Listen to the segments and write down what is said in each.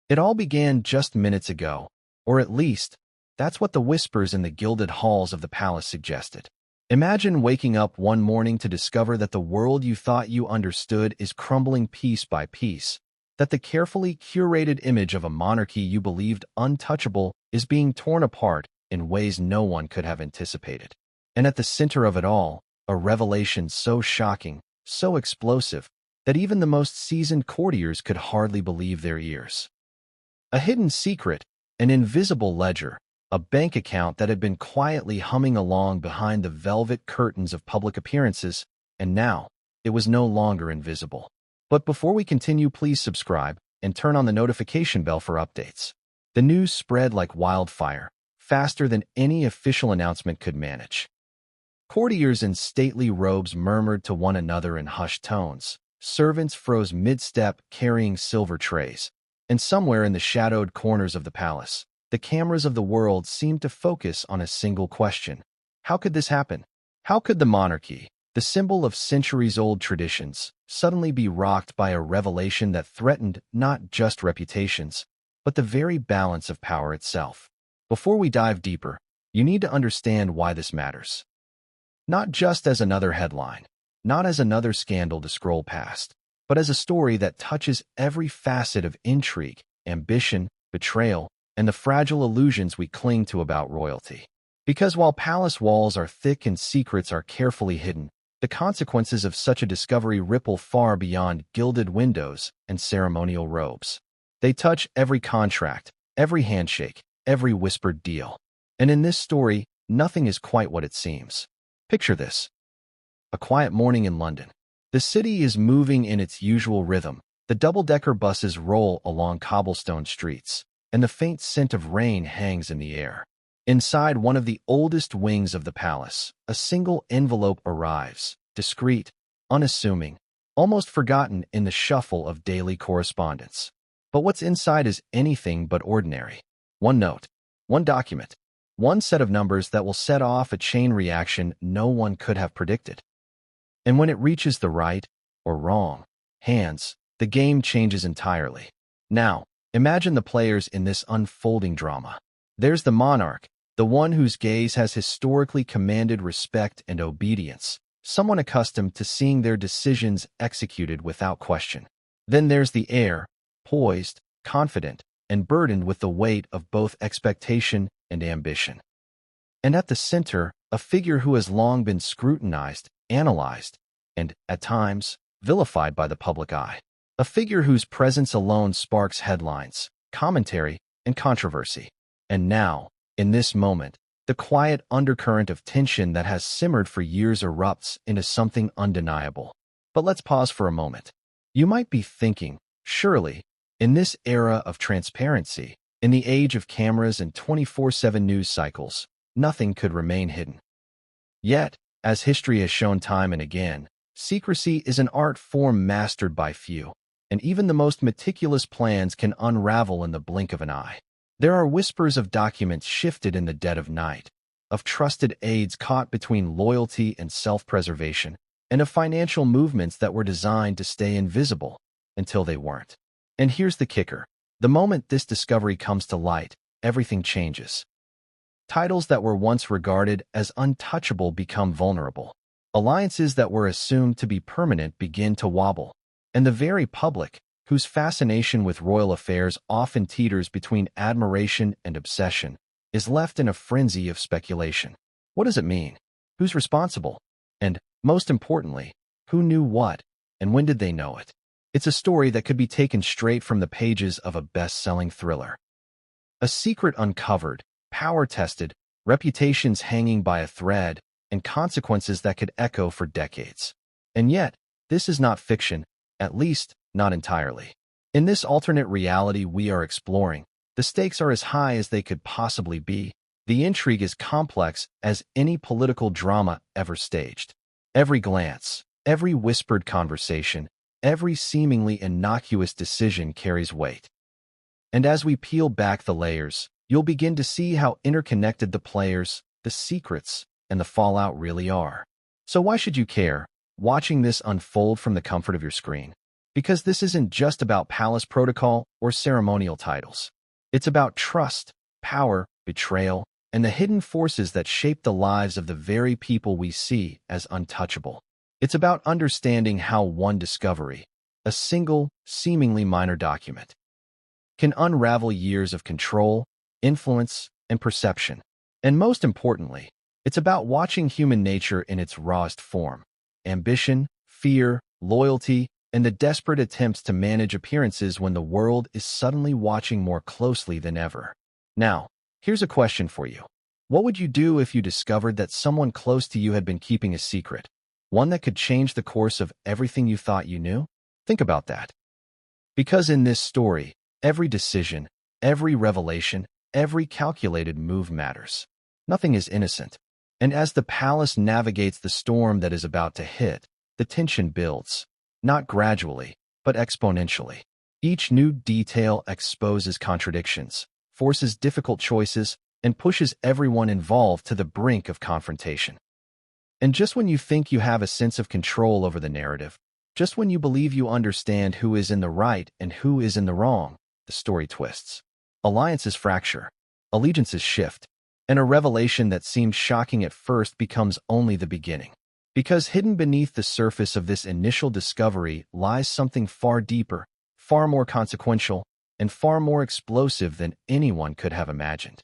It all began just minutes ago, or at least, that's what the whispers in the gilded halls of the palace suggested. Imagine waking up one morning to discover that the world you thought you understood is crumbling piece by piece, that the carefully curated image of a monarchy you believed untouchable is being torn apart in ways no one could have anticipated. And at the center of it all, a revelation so shocking, so explosive, that even the most seasoned courtiers could hardly believe their ears. A hidden secret, an invisible ledger, a bank account that had been quietly humming along behind the velvet curtains of public appearances, and now it was no longer invisible. But before we continue, please subscribe and turn on the notification bell for updates. The news spread like wildfire, faster than any official announcement could manage. Courtiers in stately robes murmured to one another in hushed tones. Servants froze mid-step carrying silver trays. And somewhere in the shadowed corners of the palace, the cameras of the world seemed to focus on a single question. How could this happen? How could the monarchy, the symbol of centuries-old traditions, suddenly be rocked by a revelation that threatened not just reputations, but the very balance of power itself? Before we dive deeper, you need to understand why this matters. Not just as another headline, not as another scandal to scroll past, but as a story that touches every facet of intrigue, ambition, betrayal, and the fragile illusions we cling to about royalty. Because while palace walls are thick and secrets are carefully hidden, the consequences of such a discovery ripple far beyond gilded windows and ceremonial robes. They touch every contract, every handshake, every whispered deal. And in this story, nothing is quite what it seems. Picture this. A quiet morning in London. The city is moving in its usual rhythm. The double-decker buses roll along cobblestone streets, and the faint scent of rain hangs in the air. Inside one of the oldest wings of the palace, a single envelope arrives, discreet, unassuming, almost forgotten in the shuffle of daily correspondence. But what's inside is anything but ordinary. One note, one document, one set of numbers that will set off a chain reaction no one could have predicted. And when it reaches the right, or wrong, hands, the game changes entirely. Now, imagine the players in this unfolding drama. There's the monarch, the one whose gaze has historically commanded respect and obedience, someone accustomed to seeing their decisions executed without question. Then there's the heir, poised, confident, and burdened with the weight of both expectation and ambition. And at the center, a figure who has long been scrutinized, analyzed, and, at times, vilified by the public eye. A figure whose presence alone sparks headlines, commentary, and controversy. And now, in this moment, the quiet undercurrent of tension that has simmered for years erupts into something undeniable. But let's pause for a moment. You might be thinking, surely, in this era of transparency, in the age of cameras and 24/7 news cycles, nothing could remain hidden. Yet, as history has shown time and again, secrecy is an art form mastered by few, and even the most meticulous plans can unravel in the blink of an eye. There are whispers of documents shifted in the dead of night, of trusted aides caught between loyalty and self-preservation, and of financial movements that were designed to stay invisible until they weren't. And here's the kicker. The moment this discovery comes to light, everything changes. Titles that were once regarded as untouchable become vulnerable. Alliances that were assumed to be permanent begin to wobble. And the very public, whose fascination with royal affairs often teeters between admiration and obsession, is left in a frenzy of speculation. What does it mean? Who's responsible? And, most importantly, who knew what, and when did they know it? It's a story that could be taken straight from the pages of a best-selling thriller. A secret uncovered, power-tested, reputations hanging by a thread, and consequences that could echo for decades. And yet, this is not fiction, at least, not entirely. In this alternate reality we are exploring, the stakes are as high as they could possibly be. The intrigue is complex as any political drama ever staged. Every glance, every whispered conversation, every seemingly innocuous decision carries weight. And as we peel back the layers, you'll begin to see how interconnected the players, the secrets, and the fallout really are. So why should you care, watching this unfold from the comfort of your screen? Because this isn't just about palace protocol or ceremonial titles. It's about trust, power, betrayal, and the hidden forces that shape the lives of the very people we see as untouchable. It's about understanding how one discovery, a single, seemingly minor document, can unravel years of control, influence, and perception. And most importantly, it's about watching human nature in its rawest form: ambition, fear, loyalty, and the desperate attempts to manage appearances when the world is suddenly watching more closely than ever. Now, here's a question for you. What would you do if you discovered that someone close to you had been keeping a secret, one that could change the course of everything you thought you knew? Think about that. Because in this story, every decision, every revelation, every calculated move matters. Nothing is innocent. And as the palace navigates the storm that is about to hit, the tension builds, not gradually, but exponentially. Each new detail exposes contradictions, forces difficult choices, and pushes everyone involved to the brink of confrontation. And just when you think you have a sense of control over the narrative, just when you believe you understand who is in the right and who is in the wrong, the story twists. Alliances fracture, allegiances shift, and a revelation that seemed shocking at first becomes only the beginning. Because hidden beneath the surface of this initial discovery lies something far deeper, far more consequential, and far more explosive than anyone could have imagined.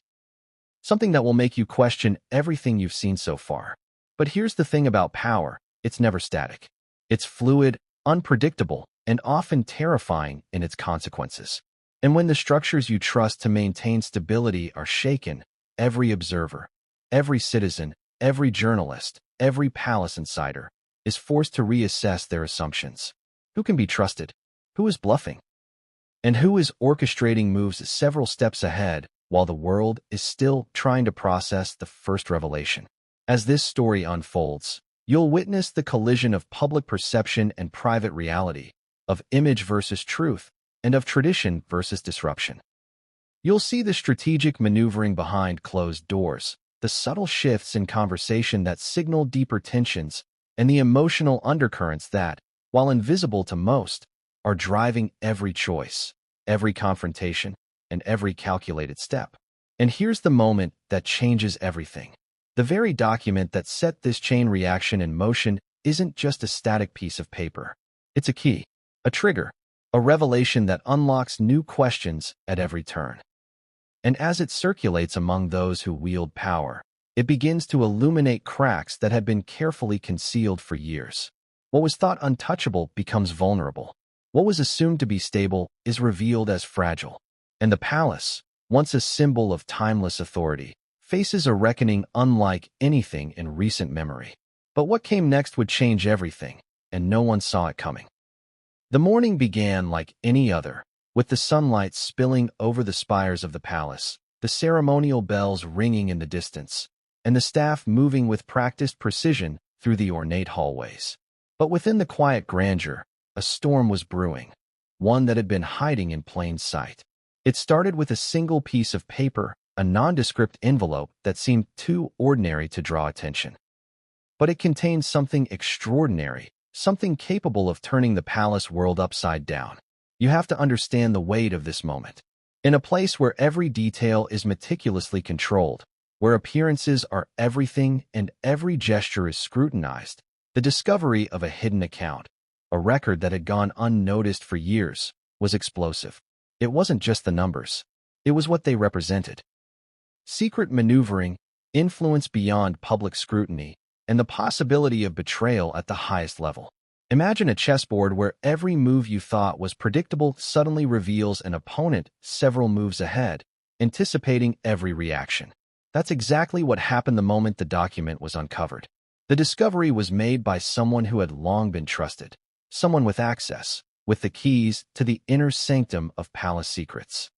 Something that will make you question everything you've seen so far. But here's the thing about power: it's never static. It's fluid, unpredictable, and often terrifying in its consequences. And when the structures you trust to maintain stability are shaken, every observer, every citizen, every journalist, every palace insider is forced to reassess their assumptions. Who can be trusted? Who is bluffing? And who is orchestrating moves several steps ahead while the world is still trying to process the first revelation? As this story unfolds, you'll witness the collision of public perception and private reality, of image versus truth, and of tradition versus disruption. You'll see the strategic maneuvering behind closed doors, the subtle shifts in conversation that signal deeper tensions, and the emotional undercurrents that, while invisible to most, are driving every choice, every confrontation, and every calculated step. And here's the moment that changes everything. The very document that set this chain reaction in motion isn't just a static piece of paper. It's a key, a trigger, a revelation that unlocks new questions at every turn. And as it circulates among those who wield power, it begins to illuminate cracks that had been carefully concealed for years. What was thought untouchable becomes vulnerable. What was assumed to be stable is revealed as fragile. And the palace, once a symbol of timeless authority, faces a reckoning unlike anything in recent memory. But what came next would change everything, and no one saw it coming. The morning began like any other, with the sunlight spilling over the spires of the palace, the ceremonial bells ringing in the distance, and the staff moving with practiced precision through the ornate hallways. But within the quiet grandeur, a storm was brewing, one that had been hiding in plain sight. It started with a single piece of paper, a nondescript envelope that seemed too ordinary to draw attention. But it contained something extraordinary, something capable of turning the palace world upside down. You have to understand the weight of this moment. In a place where every detail is meticulously controlled, where appearances are everything and every gesture is scrutinized, the discovery of a hidden account, a record that had gone unnoticed for years, was explosive. It wasn't just the numbers. It was what they represented. Secret maneuvering, influence beyond public scrutiny, and the possibility of betrayal at the highest level. Imagine a chessboard where every move you thought was predictable suddenly reveals an opponent several moves ahead, anticipating every reaction. That's exactly what happened the moment the document was uncovered. The discovery was made by someone who had long been trusted, someone with access, with the keys to the inner sanctum of palace secrets.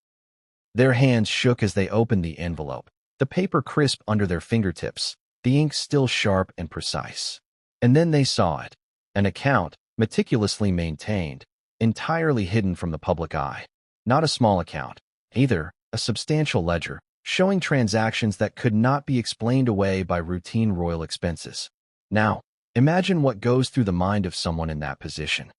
Their hands shook as they opened the envelope, the paper crisp under their fingertips, the ink still sharp and precise. And then they saw it, an account, meticulously maintained, entirely hidden from the public eye. Not a small account, either, a substantial ledger, showing transactions that could not be explained away by routine royal expenses. Now, imagine what goes through the mind of someone in that position.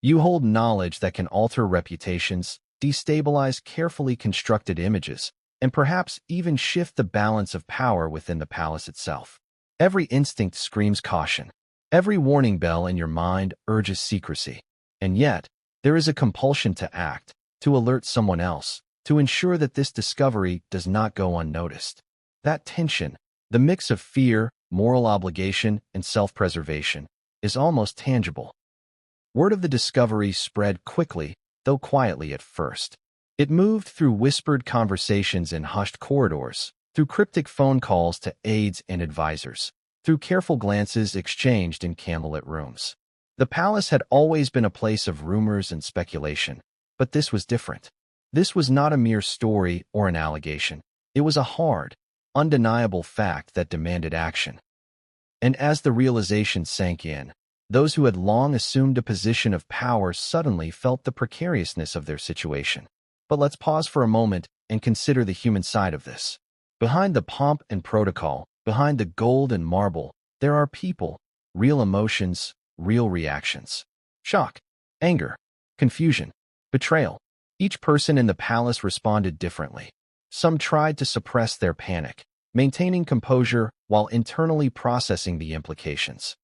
You hold knowledge that can alter reputations, destabilize carefully constructed images, and perhaps even shift the balance of power within the palace itself. Every instinct screams caution. Every warning bell in your mind urges secrecy. And yet, there is a compulsion to act, to alert someone else, to ensure that this discovery does not go unnoticed. That tension, the mix of fear, moral obligation, and self-preservation, is almost tangible. Word of the discovery spread quickly, though quietly at first. It moved through whispered conversations in hushed corridors, through cryptic phone calls to aides and advisors, through careful glances exchanged in candlelit rooms. The palace had always been a place of rumors and speculation, but this was different. This was not a mere story or an allegation. It was a hard, undeniable fact that demanded action. And as the realization sank in, those who had long assumed a position of power suddenly felt the precariousness of their situation. But let's pause for a moment and consider the human side of this. Behind the pomp and protocol, behind the gold and marble, there are people, real emotions, real reactions. Shock, anger, confusion, betrayal. Each person in the palace responded differently. Some tried to suppress their panic, maintaining composure while internally processing the implications.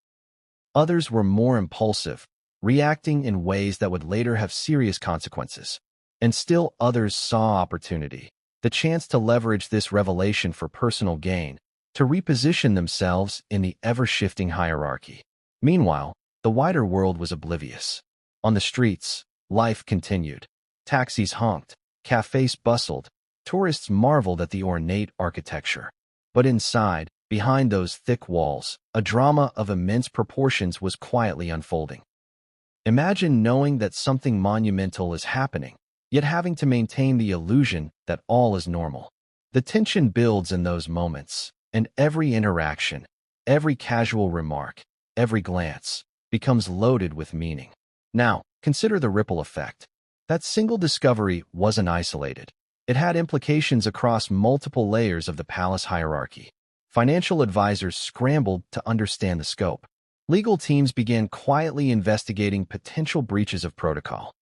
Others were more impulsive, reacting in ways that would later have serious consequences. And still others saw opportunity, the chance to leverage this revelation for personal gain, to reposition themselves in the ever-shifting hierarchy. Meanwhile, the wider world was oblivious. On the streets, life continued. Taxis honked, cafes bustled, tourists marveled at the ornate architecture. But inside, behind those thick walls, a drama of immense proportions was quietly unfolding. Imagine knowing that something monumental is happening, yet having to maintain the illusion that all is normal. The tension builds in those moments, and every interaction, every casual remark, every glance, becomes loaded with meaning. Now, consider the ripple effect. That single discovery wasn't isolated. It had implications across multiple layers of the palace hierarchy. Financial advisors scrambled to understand the scope. Legal teams began quietly investigating potential breaches of protocol.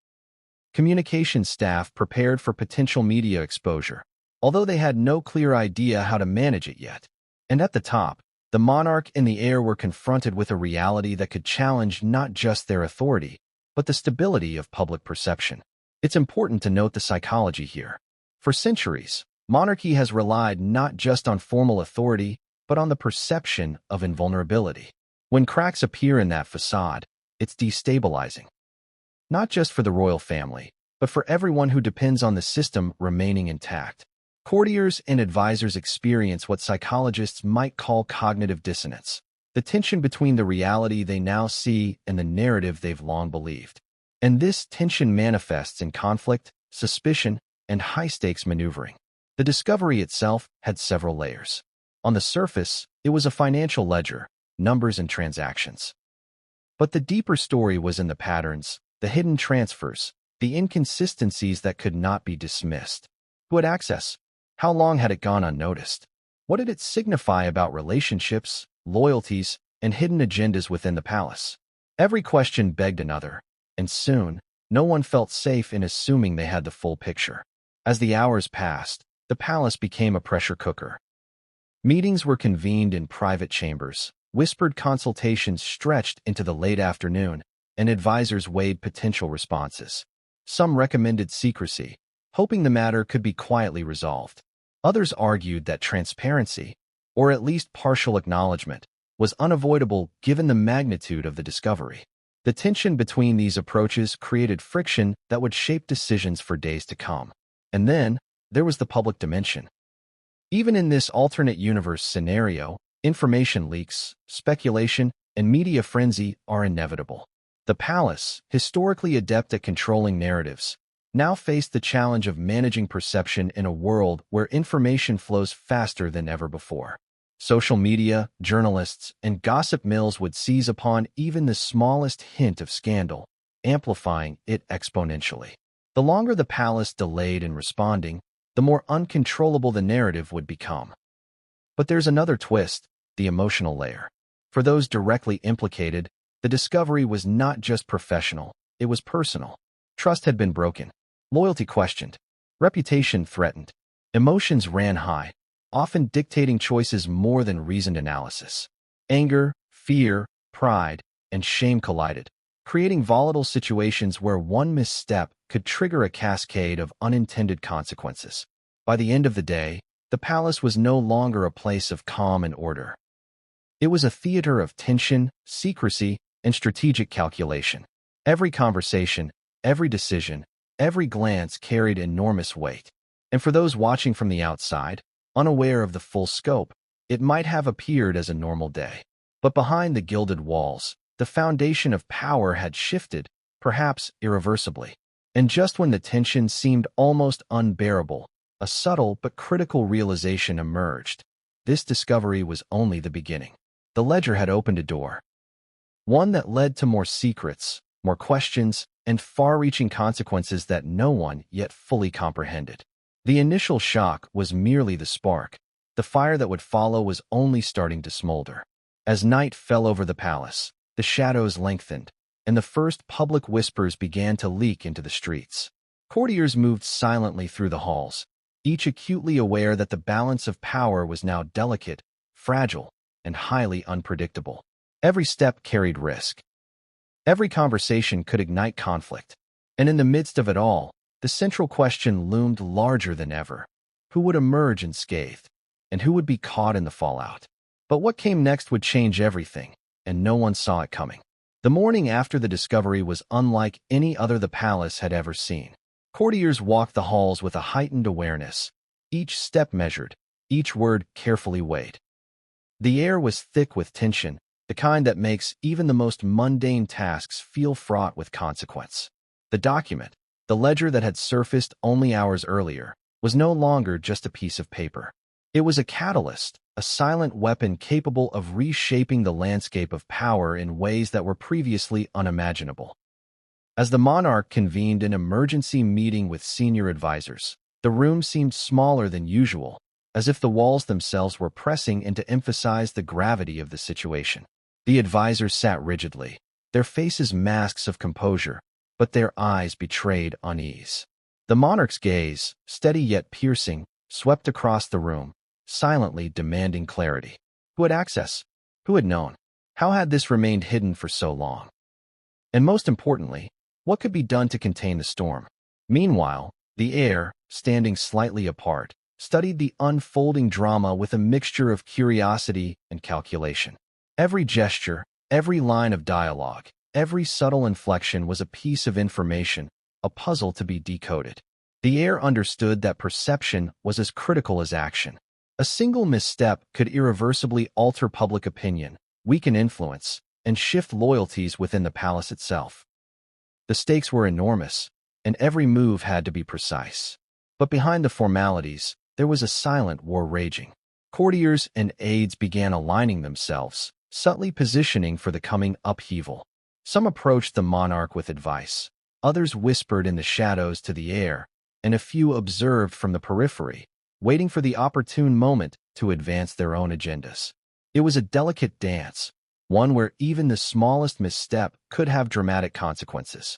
Communications staff prepared for potential media exposure, although they had no clear idea how to manage it yet. And at the top, the monarch and the heir were confronted with a reality that could challenge not just their authority, but the stability of public perception. It's important to note the psychology here. For centuries, monarchy has relied not just on formal authority, but on the perception of invulnerability. When cracks appear in that facade, it's destabilizing. Not just for the royal family, but for everyone who depends on the system remaining intact. Courtiers and advisors experience what psychologists might call cognitive dissonance, the tension between the reality they now see and the narrative they've long believed. And this tension manifests in conflict, suspicion, and high-stakes maneuvering. The discovery itself had several layers. On the surface, it was a financial ledger, numbers and transactions. But the deeper story was in the patterns, the hidden transfers, the inconsistencies that could not be dismissed. Who had access? How long had it gone unnoticed? What did it signify about relationships, loyalties, and hidden agendas within the palace? Every question begged another, and soon, no one felt safe in assuming they had the full picture. As the hours passed, the palace became a pressure cooker. Meetings were convened in private chambers, whispered consultations stretched into the late afternoon, and advisors weighed potential responses. Some recommended secrecy, hoping the matter could be quietly resolved. Others argued that transparency, or at least partial acknowledgement, was unavoidable given the magnitude of the discovery. The tension between these approaches created friction that would shape decisions for days to come. And then, there was the public dimension. Even in this alternate universe scenario, information leaks, speculation, and media frenzy are inevitable. The palace, historically adept at controlling narratives, now faced the challenge of managing perception in a world where information flows faster than ever before. Social media, journalists, and gossip mills would seize upon even the smallest hint of scandal, amplifying it exponentially. The longer the palace delayed in responding, the more uncontrollable the narrative would become. But there's another twist, the emotional layer. For those directly implicated, the discovery was not just professional, it was personal. Trust had been broken, loyalty questioned, reputation threatened. Emotions ran high, often dictating choices more than reasoned analysis. Anger, fear, pride, and shame collided, creating volatile situations where one misstep could trigger a cascade of unintended consequences. By the end of the day, the palace was no longer a place of calm and order. It was a theater of tension, secrecy, and strategic calculation. Every conversation, every decision, every glance carried enormous weight. And for those watching from the outside, unaware of the full scope, it might have appeared as a normal day. But behind the gilded walls, the foundation of power had shifted, perhaps irreversibly. And just when the tension seemed almost unbearable, a subtle but critical realization emerged. This discovery was only the beginning. The ledger had opened a door, one that led to more secrets, more questions, and far-reaching consequences that no one yet fully comprehended. The initial shock was merely the spark. The fire that would follow was only starting to smolder. As night fell over the palace, the shadows lengthened, and the first public whispers began to leak into the streets. Courtiers moved silently through the halls, each acutely aware that the balance of power was now delicate, fragile, and highly unpredictable. Every step carried risk. Every conversation could ignite conflict. And in the midst of it all, the central question loomed larger than ever. Who would emerge unscathed, and who would be caught in the fallout? But what came next would change everything, and no one saw it coming. The morning after the discovery was unlike any other the palace had ever seen. Courtiers walked the halls with a heightened awareness, each step measured, each word carefully weighed. The air was thick with tension, the kind that makes even the most mundane tasks feel fraught with consequence. The document, the ledger that had surfaced only hours earlier, was no longer just a piece of paper. It was a catalyst, a silent weapon capable of reshaping the landscape of power in ways that were previously unimaginable. As the monarch convened an emergency meeting with senior advisors, the room seemed smaller than usual, as if the walls themselves were pressing in to emphasize the gravity of the situation. The advisors sat rigidly, their faces masks of composure, but their eyes betrayed unease. The monarch's gaze, steady yet piercing, swept across the room, silently demanding clarity. Who had access? Who had known? How had this remained hidden for so long? And most importantly, what could be done to contain the storm? Meanwhile, the heir, standing slightly apart, studied the unfolding drama with a mixture of curiosity and calculation. Every gesture, every line of dialogue, every subtle inflection was a piece of information, a puzzle to be decoded. The heir understood that perception was as critical as action. A single misstep could irreversibly alter public opinion, weaken influence, and shift loyalties within the palace itself. The stakes were enormous, and every move had to be precise. But behind the formalities, there was a silent war raging. Courtiers and aides began aligning themselves, subtly positioning for the coming upheaval. Some approached the monarch with advice, others whispered in the shadows to the heir, and a few observed from the periphery, waiting for the opportune moment to advance their own agendas. It was a delicate dance, one where even the smallest misstep could have dramatic consequences.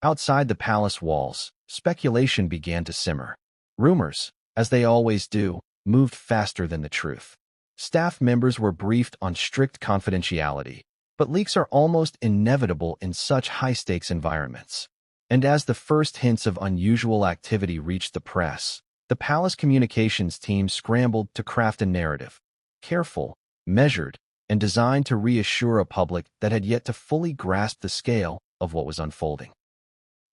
Outside the palace walls, speculation began to simmer. Rumors, as they always do, moved faster than the truth. Staff members were briefed on strict confidentiality, but leaks are almost inevitable in such high-stakes environments. And as the first hints of unusual activity reached the press, the palace communications team scrambled to craft a narrative, careful, measured, and designed to reassure a public that had yet to fully grasp the scale of what was unfolding.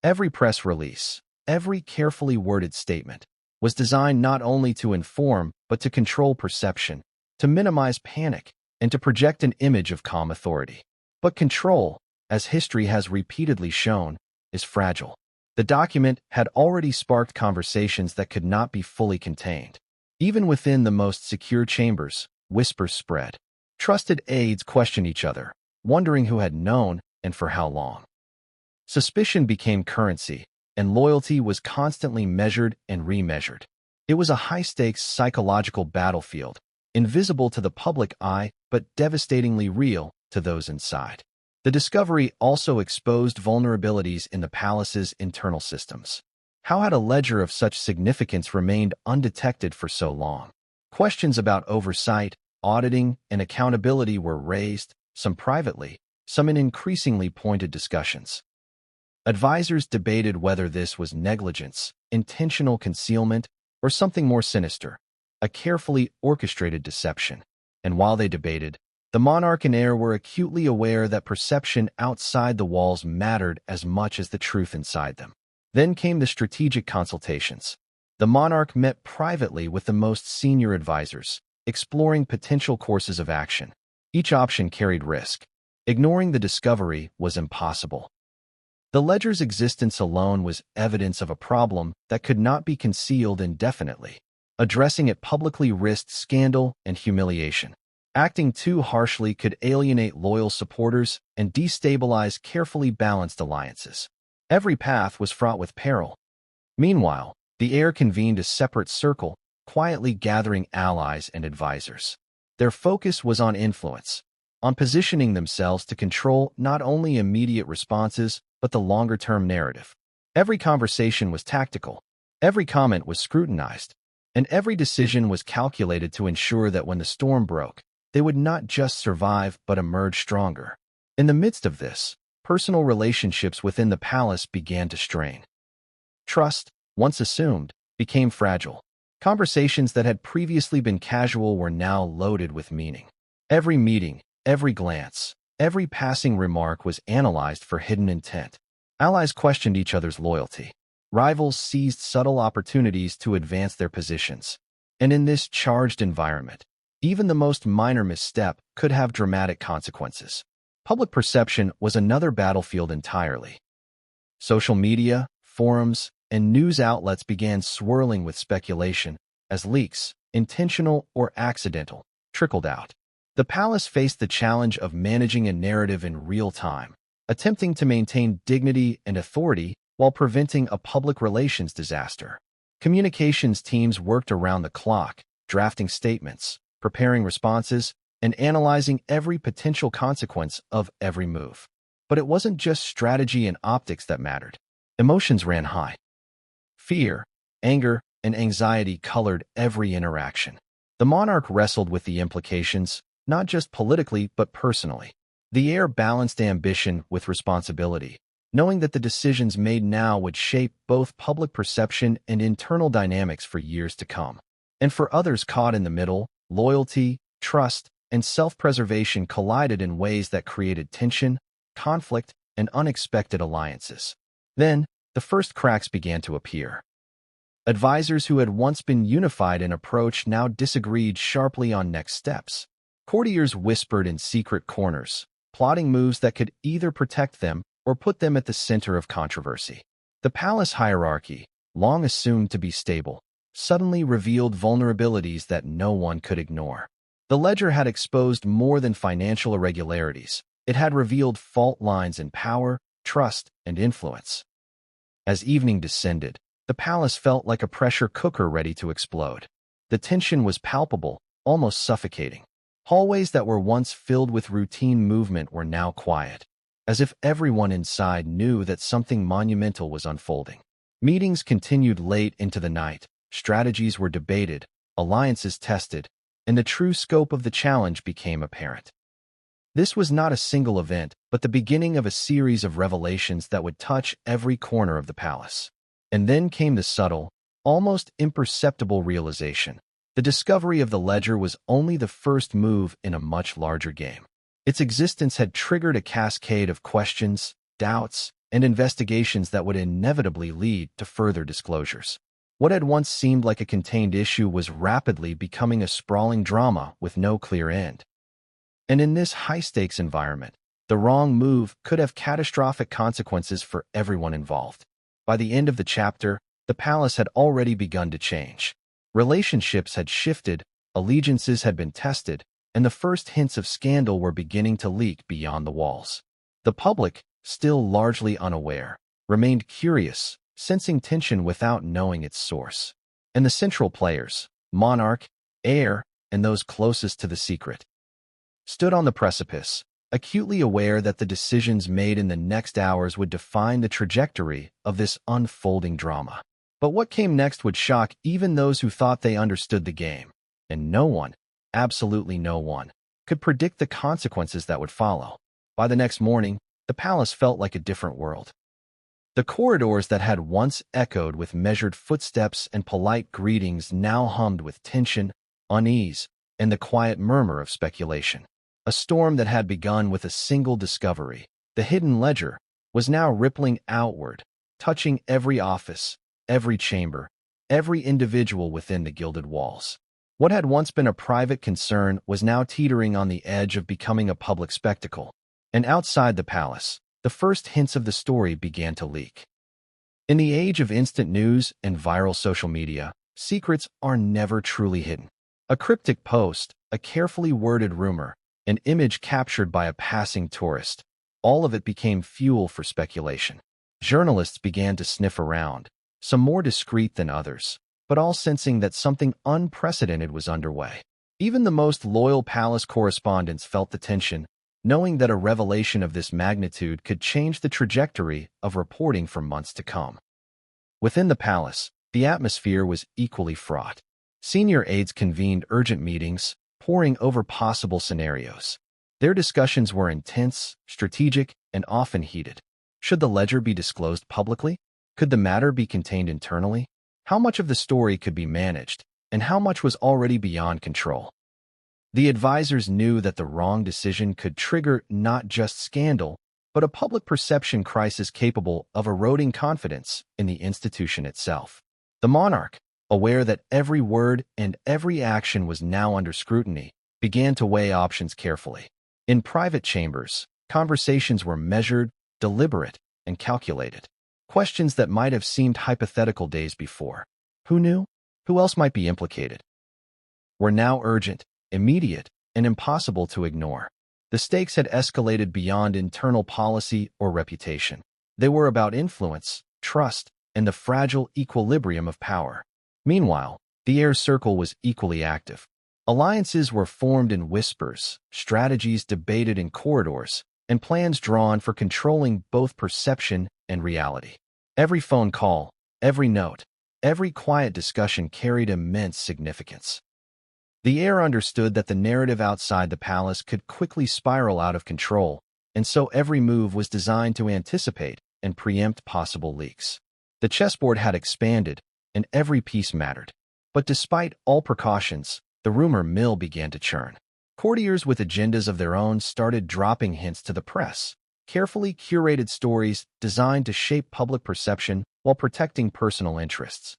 Every press release, every carefully worded statement, was designed not only to inform but to control perception, to minimize panic, and to project an image of calm authority. But control, as history has repeatedly shown, is fragile. The document had already sparked conversations that could not be fully contained. Even within the most secure chambers, whispers spread. Trusted aides questioned each other, wondering who had known and for how long. Suspicion became currency, and loyalty was constantly measured and remeasured. It was a high-stakes psychological battlefield, invisible to the public eye but devastatingly real to those inside. The discovery also exposed vulnerabilities in the palace's internal systems. How had a ledger of such significance remained undetected for so long? Questions about oversight, auditing, and accountability were raised, some privately, some in increasingly pointed discussions. Advisors debated whether this was negligence, intentional concealment, or something more sinister, a carefully orchestrated deception. And while they debated, the monarch and heir were acutely aware that perception outside the walls mattered as much as the truth inside them. Then came the strategic consultations. The monarch met privately with the most senior advisors, exploring potential courses of action. Each option carried risk. Ignoring the discovery was impossible. The ledger's existence alone was evidence of a problem that could not be concealed indefinitely. Addressing it publicly risked scandal and humiliation. Acting too harshly could alienate loyal supporters and destabilize carefully balanced alliances. Every path was fraught with peril. Meanwhile, the heir convened a separate circle, quietly gathering allies and advisors. Their focus was on influence, on positioning themselves to control not only immediate responses, but the longer-term narrative. Every conversation was tactical, every comment was scrutinized, and every decision was calculated to ensure that when the storm broke, they would not just survive but emerge stronger. In the midst of this, personal relationships within the palace began to strain. Trust, once assumed, became fragile. Conversations that had previously been casual were now loaded with meaning. Every meeting, every glance, every passing remark was analyzed for hidden intent. Allies questioned each other's loyalty. Rivals seized subtle opportunities to advance their positions. And in this charged environment, even the most minor misstep could have dramatic consequences. Public perception was another battlefield entirely. Social media, forums, and news outlets began swirling with speculation as leaks, intentional or accidental, trickled out. The palace faced the challenge of managing a narrative in real time, attempting to maintain dignity and authority while preventing a public relations disaster. Communications teams worked around the clock, drafting statements, preparing responses, and analyzing every potential consequence of every move. But it wasn't just strategy and optics that mattered. Emotions ran high. Fear, anger, and anxiety colored every interaction. The monarch wrestled with the implications, not just politically but personally. The heir balanced ambition with responsibility, knowing that the decisions made now would shape both public perception and internal dynamics for years to come. And for others caught in the middle, loyalty, trust, and self-preservation collided in ways that created tension, conflict, and unexpected alliances. Then, the first cracks began to appear. Advisors who had once been unified in approach now disagreed sharply on next steps. Courtiers whispered in secret corners, plotting moves that could either protect them or put them at the center of controversy. The palace hierarchy, long assumed to be stable, suddenly revealed vulnerabilities that no one could ignore. The ledger had exposed more than financial irregularities. It had revealed fault lines in power, trust, and influence. As evening descended, the palace felt like a pressure cooker ready to explode. The tension was palpable, almost suffocating. Hallways that were once filled with routine movement were now quiet, as if everyone inside knew that something monumental was unfolding. Meetings continued late into the night, strategies were debated, alliances tested, and the true scope of the challenge became apparent. This was not a single event, but the beginning of a series of revelations that would touch every corner of the palace. And then came the subtle, almost imperceptible realization. The discovery of the ledger was only the first move in a much larger game. Its existence had triggered a cascade of questions, doubts, and investigations that would inevitably lead to further disclosures. What had once seemed like a contained issue was rapidly becoming a sprawling drama with no clear end. And in this high-stakes environment, the wrong move could have catastrophic consequences for everyone involved. By the end of the chapter, the palace had already begun to change. Relationships had shifted, allegiances had been tested, and the first hints of scandal were beginning to leak beyond the walls. The public, still largely unaware, remained curious, sensing tension without knowing its source. And the central players, monarch, heir, and those closest to the secret, stood on the precipice, acutely aware that the decisions made in the next hours would define the trajectory of this unfolding drama. But what came next would shock even those who thought they understood the game, and no one, absolutely no one, could predict the consequences that would follow. By the next morning, the palace felt like a different world. The corridors that had once echoed with measured footsteps and polite greetings now hummed with tension, unease, and the quiet murmur of speculation. A storm that had begun with a single discovery, the hidden ledger, was now rippling outward, touching every office, every chamber, every individual within the gilded walls. What had once been a private concern was now teetering on the edge of becoming a public spectacle. And outside the palace, the first hints of the story began to leak. In the age of instant news and viral social media, secrets are never truly hidden. A cryptic post, a carefully worded rumor, an image captured by a passing tourist, all of it became fuel for speculation. Journalists began to sniff around, some more discreet than others, but all sensing that something unprecedented was underway. Even the most loyal palace correspondents felt the tension, knowing that a revelation of this magnitude could change the trajectory of reporting for months to come. Within the palace, the atmosphere was equally fraught. Senior aides convened urgent meetings, poring over possible scenarios. Their discussions were intense, strategic, and often heated. Should the ledger be disclosed publicly? Could the matter be contained internally? How much of the story could be managed, and how much was already beyond control? The advisors knew that the wrong decision could trigger not just scandal, but a public perception crisis capable of eroding confidence in the institution itself. The monarch, aware that every word and every action was now under scrutiny, began to weigh options carefully. In private chambers, conversations were measured, deliberate, and calculated. Questions that might have seemed hypothetical days before. Who knew? Who else might be implicated? Were now urgent, immediate, and impossible to ignore. The stakes had escalated beyond internal policy or reputation. They were about influence, trust, and the fragile equilibrium of power. Meanwhile, the heir circle was equally active. Alliances were formed in whispers, strategies debated in corridors, and plans drawn for controlling both perception and reality. Every phone call, every note, every quiet discussion carried immense significance. The heir understood that the narrative outside the palace could quickly spiral out of control, and so every move was designed to anticipate and preempt possible leaks. The chessboard had expanded, and every piece mattered. But despite all precautions, the rumor mill began to churn. Courtiers with agendas of their own started dropping hints to the press, carefully curated stories designed to shape public perception while protecting personal interests.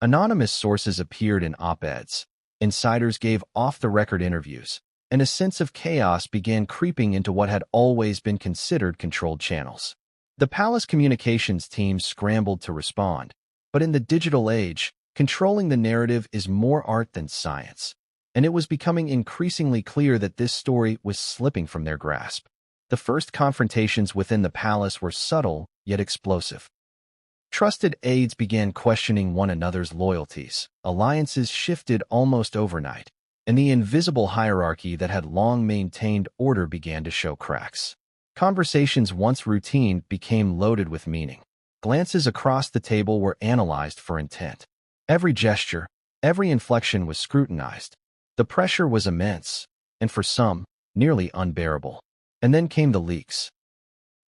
Anonymous sources appeared in op-eds. Insiders gave off-the-record interviews, and a sense of chaos began creeping into what had always been considered controlled channels. The palace communications team scrambled to respond, but in the digital age, controlling the narrative is more art than science, and it was becoming increasingly clear that this story was slipping from their grasp. The first confrontations within the palace were subtle yet explosive. Trusted aides began questioning one another's loyalties, alliances shifted almost overnight, and the invisible hierarchy that had long maintained order began to show cracks. Conversations once routine became loaded with meaning. Glances across the table were analyzed for intent. Every gesture, every inflection was scrutinized. The pressure was immense, and for some, nearly unbearable. And then came the leaks.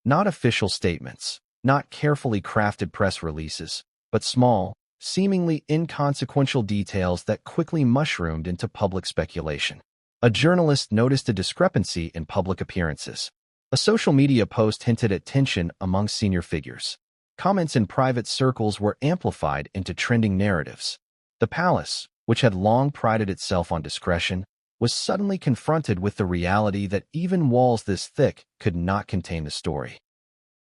Not official statements, not carefully crafted press releases, but small, seemingly inconsequential details that quickly mushroomed into public speculation. A journalist noticed a discrepancy in public appearances. A social media post hinted at tension among senior figures. Comments in private circles were amplified into trending narratives. The palace, which had long prided itself on discretion, was suddenly confronted with the reality that even walls this thick could not contain the story.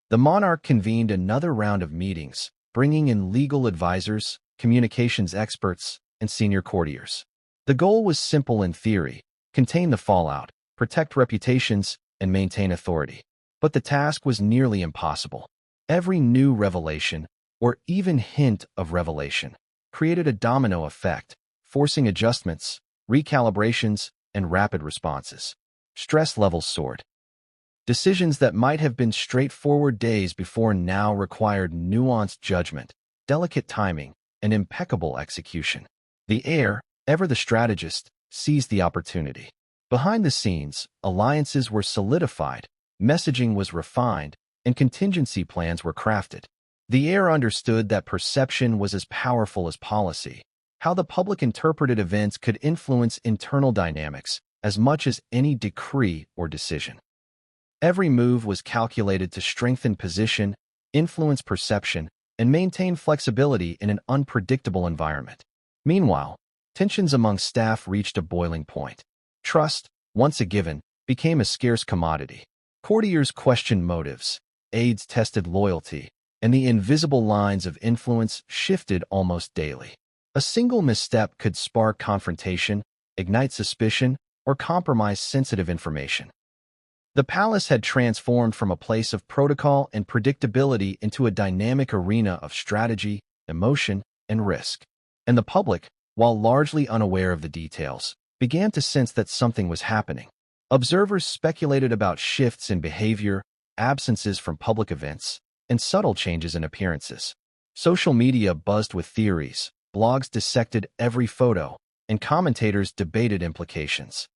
The monarch convened another round of meetings, bringing in legal advisors, communications experts, and senior courtiers. The goal was simple in theory: contain the fallout, protect reputations, and maintain authority. But the task was nearly impossible. Every new revelation, or even hint of revelation, created a domino effect, forcing adjustments, recalibrations, and rapid responses. Stress levels soared. Decisions that might have been straightforward days before now required nuanced judgment, delicate timing, and impeccable execution. The heir, ever the strategist, seized the opportunity. Behind the scenes, alliances were solidified, messaging was refined, and contingency plans were crafted. The heir understood that perception was as powerful as policy, how the public interpreted events could influence internal dynamics as much as any decree or decision. Every move was calculated to strengthen position, influence perception, and maintain flexibility in an unpredictable environment. Meanwhile, tensions among staff reached a boiling point. Trust, once a given, became a scarce commodity. Courtiers questioned motives, aides tested loyalty, and the invisible lines of influence shifted almost daily. A single misstep could spark confrontation, ignite suspicion, or compromise sensitive information. The palace had transformed from a place of protocol and predictability into a dynamic arena of strategy, emotion, and risk. And the public, while largely unaware of the details, began to sense that something was happening. Observers speculated about shifts in behavior, absences from public events, and subtle changes in appearances. Social media buzzed with theories, blogs dissected every photo, and commentators debated implications.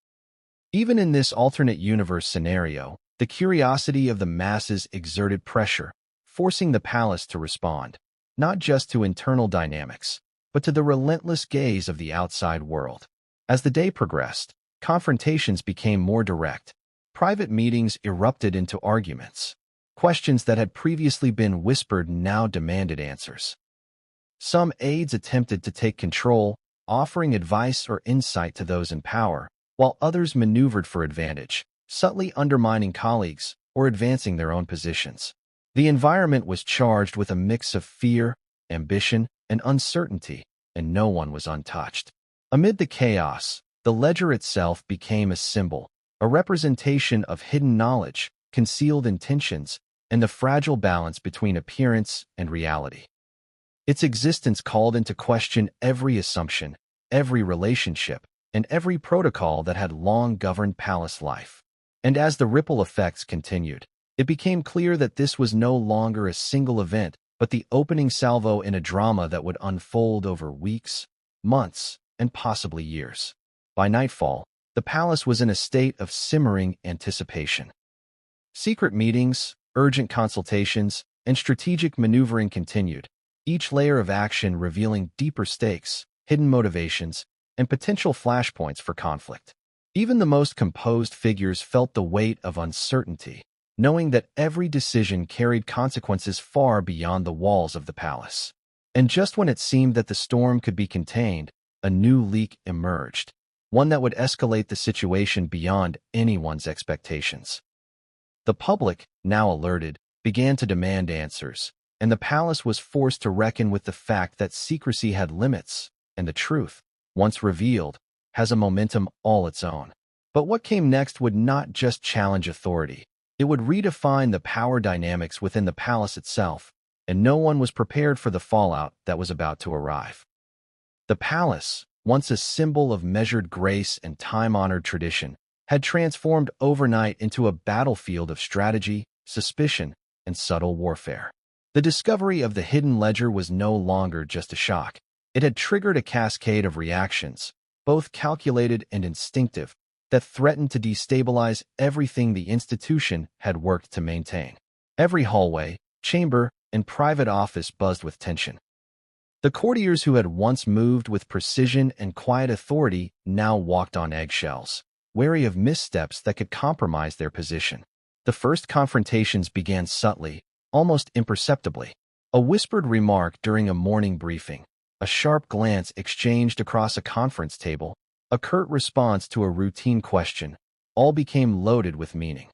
Even in this alternate universe scenario, the curiosity of the masses exerted pressure, forcing the palace to respond, not just to internal dynamics, but to the relentless gaze of the outside world. As the day progressed, confrontations became more direct. Private meetings erupted into arguments. Questions that had previously been whispered now demanded answers. Some aides attempted to take control, offering advice or insight to those in power, while others maneuvered for advantage, subtly undermining colleagues or advancing their own positions. The environment was charged with a mix of fear, ambition, and uncertainty, and no one was untouched. Amid the chaos, the ledger itself became a symbol, a representation of hidden knowledge, concealed intentions, and the fragile balance between appearance and reality. Its existence called into question every assumption, every relationship, and every protocol that had long governed palace life. And as the ripple effects continued, it became clear that this was no longer a single event, but the opening salvo in a drama that would unfold over weeks, months, and possibly years. By nightfall, the palace was in a state of simmering anticipation. Secret meetings, urgent consultations, and strategic maneuvering continued, each layer of action revealing deeper stakes, hidden motivations, and potential flashpoints for conflict. Even the most composed figures felt the weight of uncertainty, knowing that every decision carried consequences far beyond the walls of the palace. And just when it seemed that the storm could be contained, a new leak emerged, one that would escalate the situation beyond anyone's expectations. The public, now alerted, began to demand answers, and the palace was forced to reckon with the fact that secrecy had limits, and the truth, once revealed, has a momentum all its own. But what came next would not just challenge authority. It would redefine the power dynamics within the palace itself, and no one was prepared for the fallout that was about to arrive. The palace, once a symbol of measured grace and time-honored tradition, had transformed overnight into a battlefield of strategy, suspicion, and subtle warfare. The discovery of the hidden ledger was no longer just a shock. It had triggered a cascade of reactions, both calculated and instinctive, that threatened to destabilize everything the institution had worked to maintain. Every hallway, chamber, and private office buzzed with tension. The courtiers who had once moved with precision and quiet authority now walked on eggshells, wary of missteps that could compromise their position. The first confrontations began subtly, almost imperceptibly. A whispered remark during a morning briefing, a sharp glance exchanged across a conference table, a curt response to a routine question, all became loaded with meaning.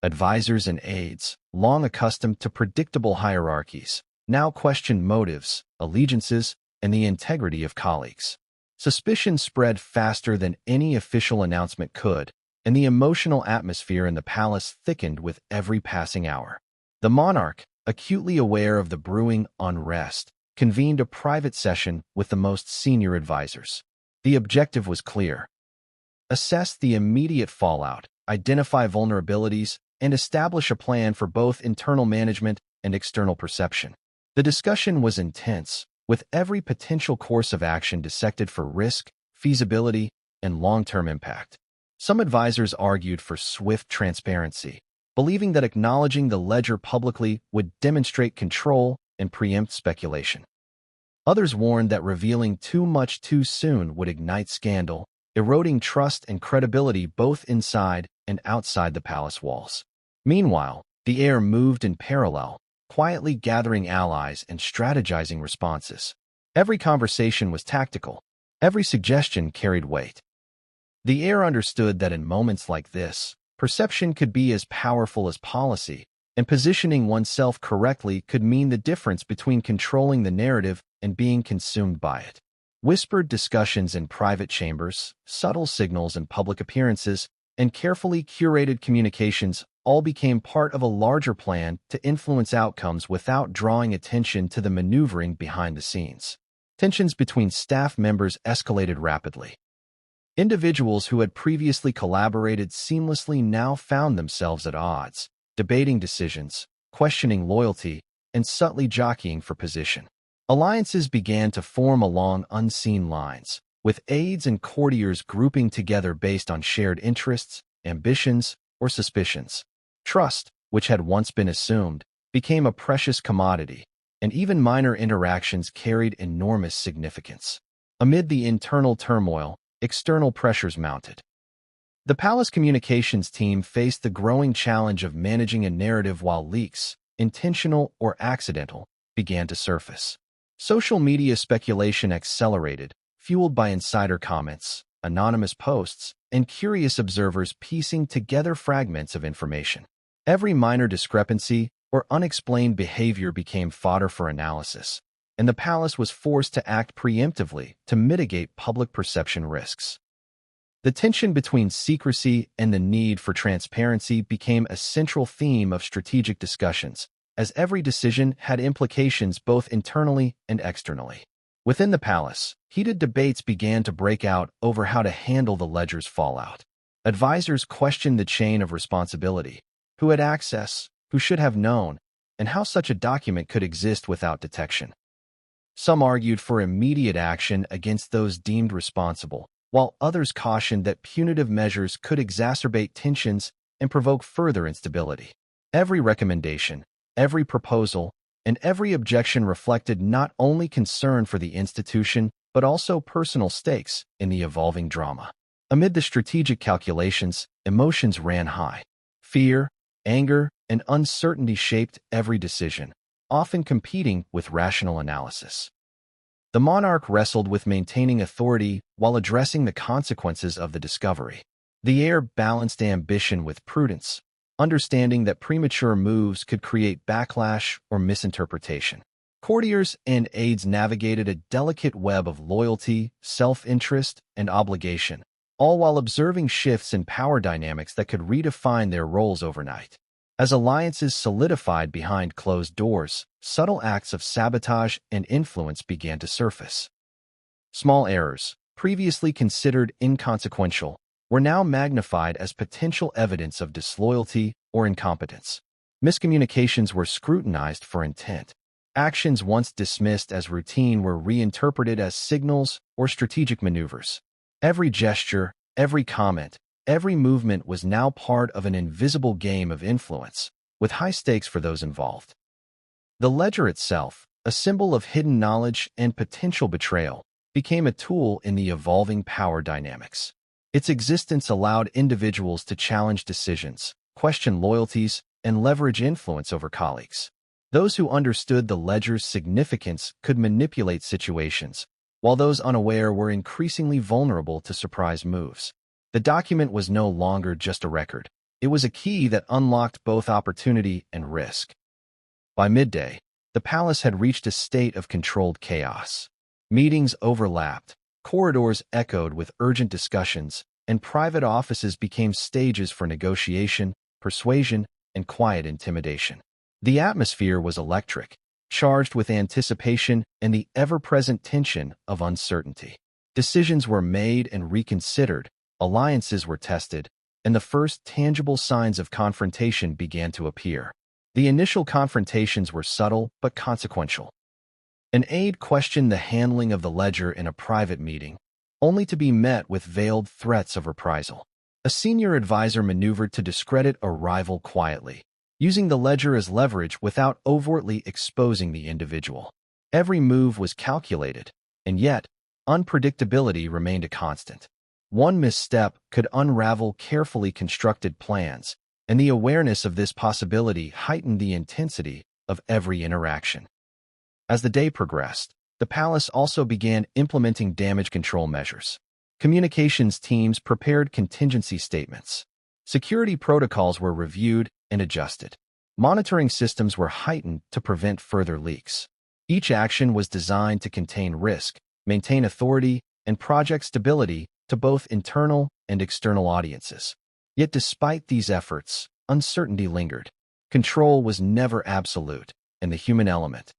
Advisors and aides, long accustomed to predictable hierarchies, now questioned motives, allegiances, and the integrity of colleagues. Suspicion spread faster than any official announcement could, and the emotional atmosphere in the palace thickened with every passing hour. The monarch, acutely aware of the brewing unrest, convened a private session with the most senior advisors. The objective was clear: assess the immediate fallout, identify vulnerabilities, and establish a plan for both internal management and external perception. The discussion was intense, with every potential course of action dissected for risk, feasibility, and long-term impact. Some advisors argued for swift transparency, believing that acknowledging the ledger publicly would demonstrate control and preempt speculation. Others warned that revealing too much too soon would ignite scandal, eroding trust and credibility both inside and outside the palace walls. Meanwhile, the heir moved in parallel, quietly gathering allies and strategizing responses. Every conversation was tactical. Every suggestion carried weight. The heir understood that in moments like this, perception could be as powerful as policy, and positioning oneself correctly could mean the difference between controlling the narrative and being consumed by it. Whispered discussions in private chambers, subtle signals in public appearances, and carefully curated communications all became part of a larger plan to influence outcomes without drawing attention to the maneuvering behind the scenes. Tensions between staff members escalated rapidly. Individuals who had previously collaborated seamlessly now found themselves at odds, debating decisions, questioning loyalty, and subtly jockeying for position. Alliances began to form along unseen lines, with aides and courtiers grouping together based on shared interests, ambitions, or suspicions. Trust, which had once been assumed, became a precious commodity, and even minor interactions carried enormous significance. Amid the internal turmoil, external pressures mounted. The palace communications team faced the growing challenge of managing a narrative while leaks, intentional or accidental, began to surface. Social media speculation accelerated, fueled by insider comments, anonymous posts, and curious observers piecing together fragments of information. Every minor discrepancy or unexplained behavior became fodder for analysis, and the palace was forced to act preemptively to mitigate public perception risks. The tension between secrecy and the need for transparency became a central theme of strategic discussions, as every decision had implications both internally and externally. Within the palace, heated debates began to break out over how to handle the ledger's fallout. Advisors questioned the chain of responsibility, who had access, who should have known, and how such a document could exist without detection. Some argued for immediate action against those deemed responsible, while others cautioned that punitive measures could exacerbate tensions and provoke further instability. Every recommendation, every proposal, and every objection reflected not only concern for the institution, but also personal stakes in the evolving drama. Amid the strategic calculations, emotions ran high. Fear, anger, and uncertainty shaped every decision, often competing with rational analysis. The monarch wrestled with maintaining authority while addressing the consequences of the discovery. The heir balanced ambition with prudence, understanding that premature moves could create backlash or misinterpretation. Courtiers and aides navigated a delicate web of loyalty, self-interest, and obligation, all while observing shifts in power dynamics that could redefine their roles overnight. As alliances solidified behind closed doors, subtle acts of sabotage and influence began to surface. Small errors, previously considered inconsequential, were now magnified as potential evidence of disloyalty or incompetence. Miscommunications were scrutinized for intent. Actions once dismissed as routine were reinterpreted as signals or strategic maneuvers. Every gesture, every comment, every movement was now part of an invisible game of influence, with high stakes for those involved. The ledger itself, a symbol of hidden knowledge and potential betrayal, became a tool in the evolving power dynamics. Its existence allowed individuals to challenge decisions, question loyalties, and leverage influence over colleagues. Those who understood the ledger's significance could manipulate situations, while those unaware were increasingly vulnerable to surprise moves. The document was no longer just a record. It was a key that unlocked both opportunity and risk. By midday, the palace had reached a state of controlled chaos. Meetings overlapped, corridors echoed with urgent discussions, and private offices became stages for negotiation, persuasion, and quiet intimidation. The atmosphere was electric, charged with anticipation and the ever-present tension of uncertainty. Decisions were made and reconsidered, alliances were tested, and the first tangible signs of confrontation began to appear. The initial confrontations were subtle but consequential. An aide questioned the handling of the ledger in a private meeting, only to be met with veiled threats of reprisal. A senior advisor maneuvered to discredit a rival quietly, using the ledger as leverage without overtly exposing the individual. Every move was calculated, and yet, unpredictability remained a constant. One misstep could unravel carefully constructed plans, and the awareness of this possibility heightened the intensity of every interaction. As the day progressed, the palace also began implementing damage control measures. Communications teams prepared contingency statements. Security protocols were reviewed and adjusted. Monitoring systems were heightened to prevent further leaks. Each action was designed to contain risk, maintain authority, and project stability to both internal and external audiences. Yet despite these efforts, uncertainty lingered. Control was never absolute, and the human element,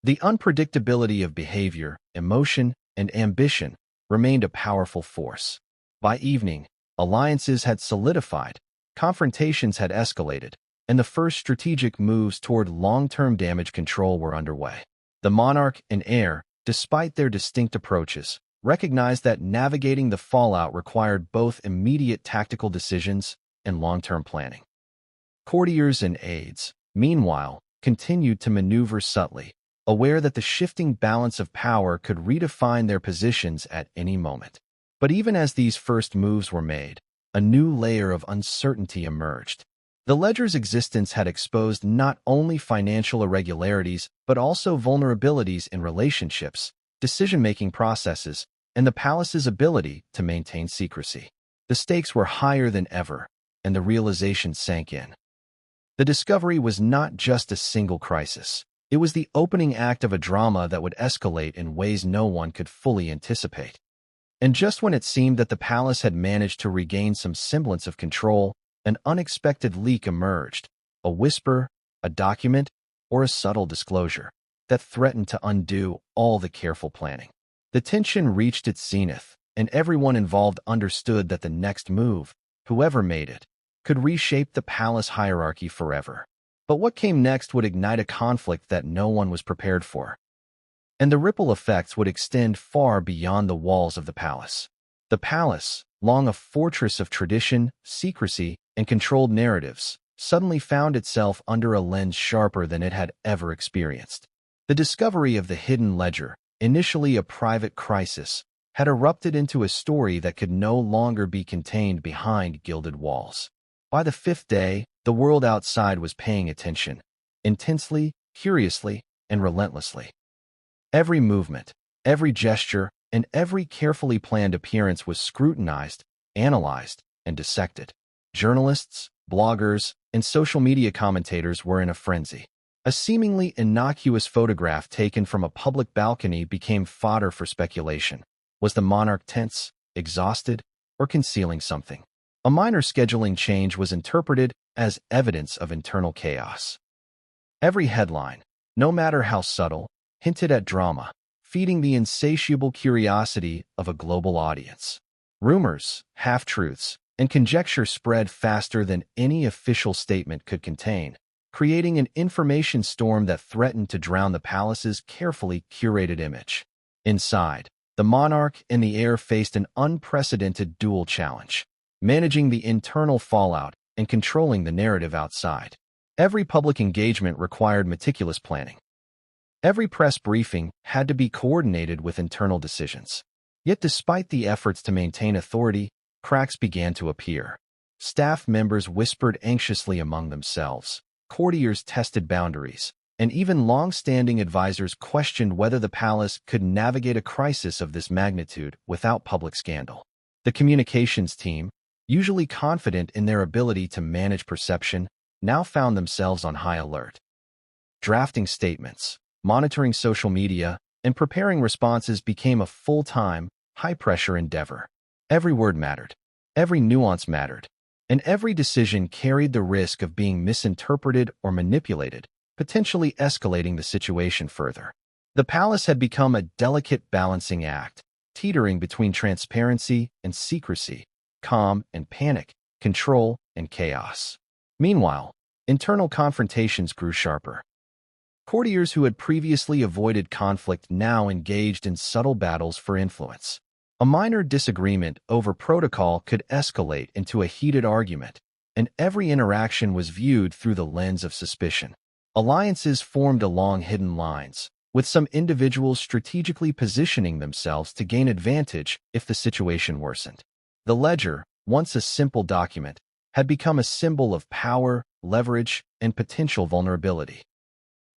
the unpredictability of behavior, emotion, and ambition remained a powerful force. By evening, alliances had solidified, confrontations had escalated, and the first strategic moves toward long-term damage control were underway. The monarch and heir, despite their distinct approaches, recognized that navigating the fallout required both immediate tactical decisions and long-term planning. Courtiers and aides, meanwhile, continued to maneuver subtly, aware that the shifting balance of power could redefine their positions at any moment. But even as these first moves were made, a new layer of uncertainty emerged. The ledger's existence had exposed not only financial irregularities but also vulnerabilities in relationships, decision-making processes, and the palace's ability to maintain secrecy. The stakes were higher than ever, and the realization sank in. The discovery was not just a single crisis. It was the opening act of a drama that would escalate in ways no one could fully anticipate. And just when it seemed that the palace had managed to regain some semblance of control, an unexpected leak emerged, a whisper, a document, or a subtle disclosure that threatened to undo all the careful planning. The tension reached its zenith, and everyone involved understood that the next move, whoever made it, could reshape the palace hierarchy forever. But what came next would ignite a conflict that no one was prepared for. And the ripple effects would extend far beyond the walls of the palace. The palace, long a fortress of tradition, secrecy, and controlled narratives, suddenly found itself under a lens sharper than it had ever experienced. The discovery of the hidden ledger, initially a private crisis, had erupted into a story that could no longer be contained behind gilded walls. By the fifth day, the world outside was paying attention, intensely, curiously, and relentlessly. Every movement, every gesture, and every carefully planned appearance was scrutinized, analyzed, and dissected. Journalists, bloggers, and social media commentators were in a frenzy. A seemingly innocuous photograph taken from a public balcony became fodder for speculation. Was the monarch tense, exhausted, or concealing something? A minor scheduling change was interpreted as evidence of internal chaos. Every headline, no matter how subtle, hinted at drama, feeding the insatiable curiosity of a global audience. Rumors, half-truths, and conjecture spread faster than any official statement could contain, creating an information storm that threatened to drown the palace's carefully curated image. Inside, the monarch and the heir faced an unprecedented dual challenge, managing the internal fallout and controlling the narrative outside. Every public engagement required meticulous planning. Every press briefing had to be coordinated with internal decisions. Yet despite the efforts to maintain authority, cracks began to appear. Staff members whispered anxiously among themselves, courtiers tested boundaries, and even long-standing advisors questioned whether the palace could navigate a crisis of this magnitude without public scandal. The communications team, usually confident in their ability to manage perception, now found themselves on high alert. Drafting statements, monitoring social media, and preparing responses became a full-time, high-pressure endeavor. Every word mattered, every nuance mattered, and every decision carried the risk of being misinterpreted or manipulated, potentially escalating the situation further. The palace had become a delicate balancing act, teetering between transparency and secrecy, calm and panic, control, and chaos. Meanwhile, internal confrontations grew sharper. Courtiers who had previously avoided conflict now engaged in subtle battles for influence. A minor disagreement over protocol could escalate into a heated argument, and every interaction was viewed through the lens of suspicion. Alliances formed along hidden lines, with some individuals strategically positioning themselves to gain advantage if the situation worsened. The ledger, once a simple document, had become a symbol of power, leverage, and potential vulnerability.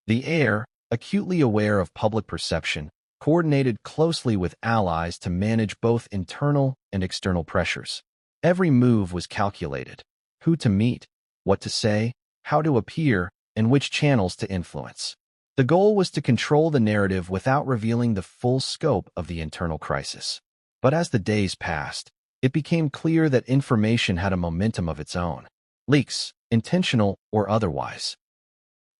The heir, acutely aware of public perception, coordinated closely with allies to manage both internal and external pressures. Every move was calculated: who to meet, what to say, how to appear, and which channels to influence. The goal was to control the narrative without revealing the full scope of the internal crisis. But as the days passed, it became clear that information had a momentum of its own. Leaks, intentional or otherwise,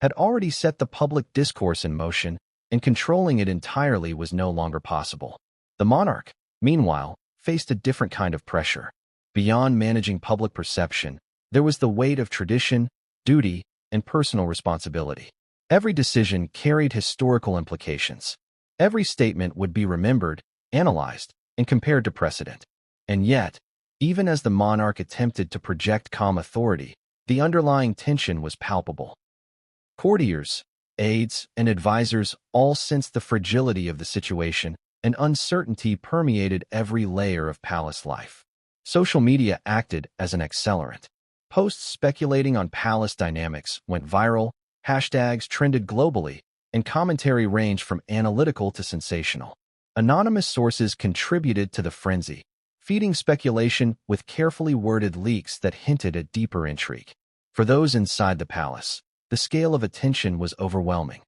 had already set the public discourse in motion, and controlling it entirely was no longer possible. The monarch, meanwhile, faced a different kind of pressure. Beyond managing public perception, there was the weight of tradition, duty, and personal responsibility. Every decision carried historical implications. Every statement would be remembered, analyzed, and compared to precedent. And yet, even as the monarch attempted to project calm authority, the underlying tension was palpable. Courtiers, aides, and advisors all sensed the fragility of the situation, and uncertainty permeated every layer of palace life. Social media acted as an accelerant. Posts speculating on palace dynamics went viral, hashtags trended globally, and commentary ranged from analytical to sensational. Anonymous sources contributed to the frenzy, feeding speculation with carefully worded leaks that hinted at deeper intrigue. For those inside the palace, the scale of attention was overwhelming.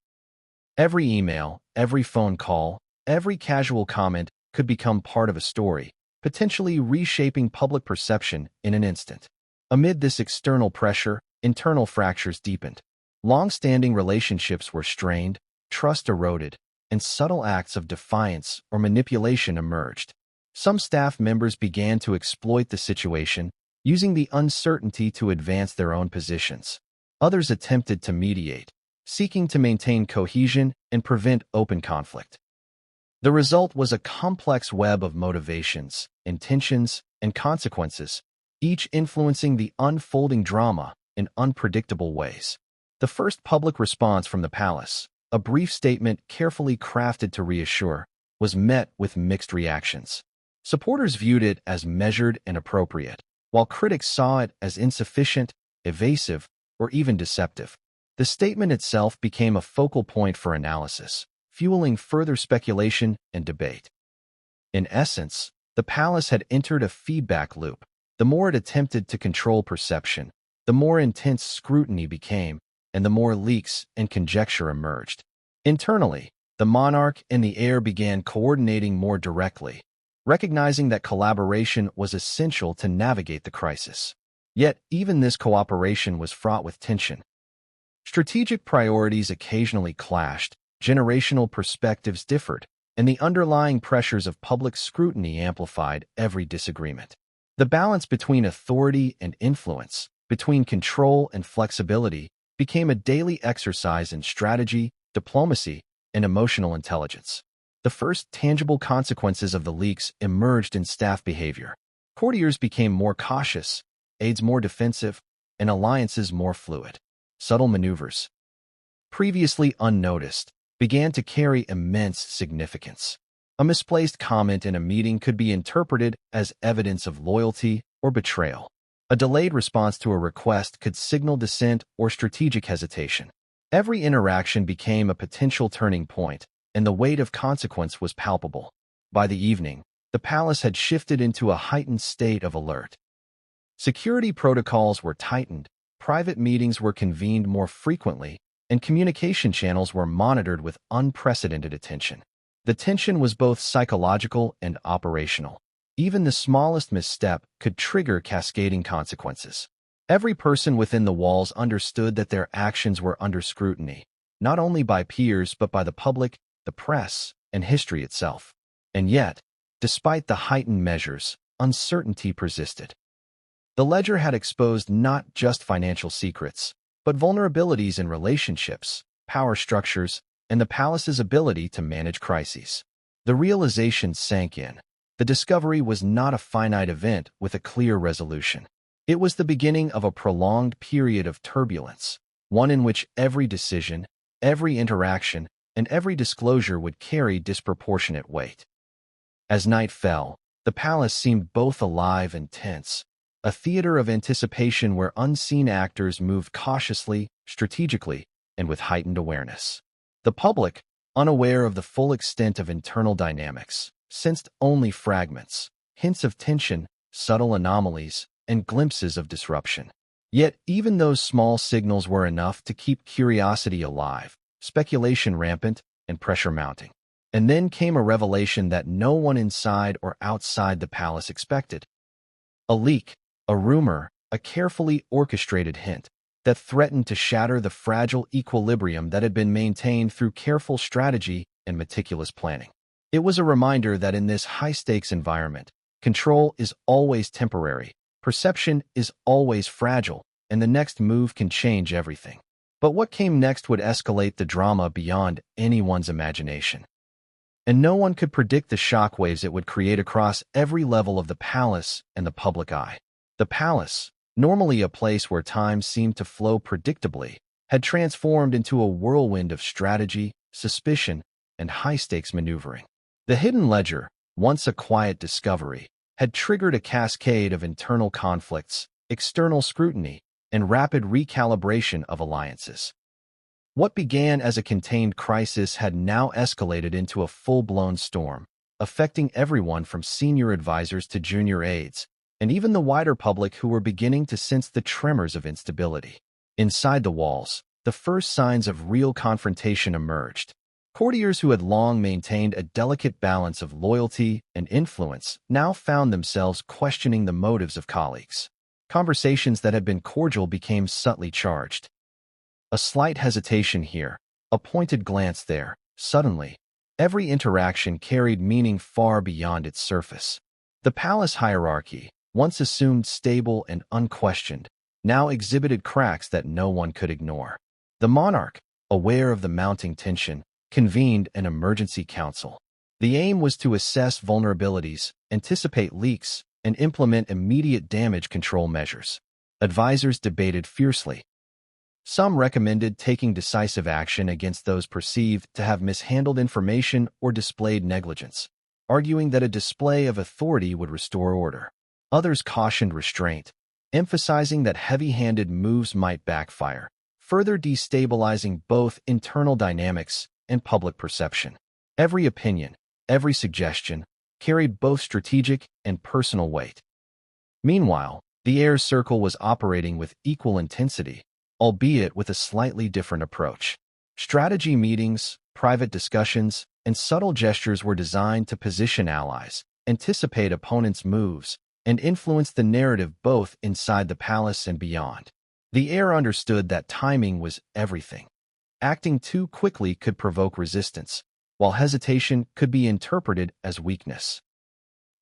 Every email, every phone call, every casual comment could become part of a story, potentially reshaping public perception in an instant. Amid this external pressure, internal fractures deepened. Long-standing relationships were strained, trust eroded, and subtle acts of defiance or manipulation emerged. Some staff members began to exploit the situation, using the uncertainty to advance their own positions. Others attempted to mediate, seeking to maintain cohesion and prevent open conflict. The result was a complex web of motivations, intentions, and consequences, each influencing the unfolding drama in unpredictable ways. The first public response from the palace, a brief statement carefully crafted to reassure, was met with mixed reactions. Supporters viewed it as measured and appropriate, while critics saw it as insufficient, evasive, or even deceptive. The statement itself became a focal point for analysis, fueling further speculation and debate. In essence, the palace had entered a feedback loop. The more it attempted to control perception, the more intense scrutiny became, and the more leaks and conjecture emerged. Internally, the monarch and the heir began coordinating more directly, recognizing that collaboration was essential to navigate the crisis. Yet, even this cooperation was fraught with tension. Strategic priorities occasionally clashed, generational perspectives differed, and the underlying pressures of public scrutiny amplified every disagreement. The balance between authority and influence, between control and flexibility, became a daily exercise in strategy, diplomacy, and emotional intelligence. The first tangible consequences of the leaks emerged in staff behavior. Courtiers became more cautious, aides more defensive, and alliances more fluid. Subtle maneuvers, previously unnoticed, began to carry immense significance. A misplaced comment in a meeting could be interpreted as evidence of loyalty or betrayal. A delayed response to a request could signal dissent or strategic hesitation. Every interaction became a potential turning point, and the weight of consequence was palpable. By the evening, the palace had shifted into a heightened state of alert. Security protocols were tightened, private meetings were convened more frequently, and communication channels were monitored with unprecedented attention. The tension was both psychological and operational. Even the smallest misstep could trigger cascading consequences. Every person within the walls understood that their actions were under scrutiny, not only by peers but by the public, the press, and history itself. And yet, despite the heightened measures, uncertainty persisted. The ledger had exposed not just financial secrets, but vulnerabilities in relationships, power structures, and the palace's ability to manage crises. The realization sank in. The discovery was not a finite event with a clear resolution. It was the beginning of a prolonged period of turbulence, one in which every decision, every interaction, and every disclosure would carry disproportionate weight. As night fell, the palace seemed both alive and tense, a theater of anticipation where unseen actors moved cautiously, strategically, and with heightened awareness. The public, unaware of the full extent of internal dynamics, sensed only fragments, hints of tension, subtle anomalies, and glimpses of disruption. Yet even those small signals were enough to keep curiosity alive, speculation rampant, and pressure mounting. And then came a revelation that no one inside or outside the palace expected. A leak, a rumor, a carefully orchestrated hint that threatened to shatter the fragile equilibrium that had been maintained through careful strategy and meticulous planning. It was a reminder that in this high-stakes environment, control is always temporary, perception is always fragile, and the next move can change everything. But what came next would escalate the drama beyond anyone's imagination. And no one could predict the shockwaves it would create across every level of the palace and the public eye. The palace, normally a place where time seemed to flow predictably, had transformed into a whirlwind of strategy, suspicion, and high-stakes maneuvering. The hidden ledger, once a quiet discovery, had triggered a cascade of internal conflicts, external scrutiny, and rapid recalibration of alliances. What began as a contained crisis had now escalated into a full-blown storm, affecting everyone from senior advisors to junior aides, and even the wider public who were beginning to sense the tremors of instability. Inside the walls, the first signs of real confrontation emerged. Courtiers who had long maintained a delicate balance of loyalty and influence now found themselves questioning the motives of colleagues. Conversations that had been cordial became subtly charged. A slight hesitation here, a pointed glance there. Suddenly, every interaction carried meaning far beyond its surface. The palace hierarchy, once assumed stable and unquestioned, now exhibited cracks that no one could ignore. The monarch, aware of the mounting tension, convened an emergency council. The aim was to assess vulnerabilities, anticipate leaks, and implement immediate damage control measures. Advisors debated fiercely. Some recommended taking decisive action against those perceived to have mishandled information or displayed negligence, arguing that a display of authority would restore order. Others cautioned restraint, emphasizing that heavy-handed moves might backfire, further destabilizing both internal dynamics and public perception. Every opinion, every suggestion, carried both strategic and personal weight. Meanwhile, the heir's circle was operating with equal intensity, albeit with a slightly different approach. Strategy meetings, private discussions, and subtle gestures were designed to position allies, anticipate opponents' moves, and influence the narrative both inside the palace and beyond. The heir understood that timing was everything. Acting too quickly could provoke resistance, while hesitation could be interpreted as weakness.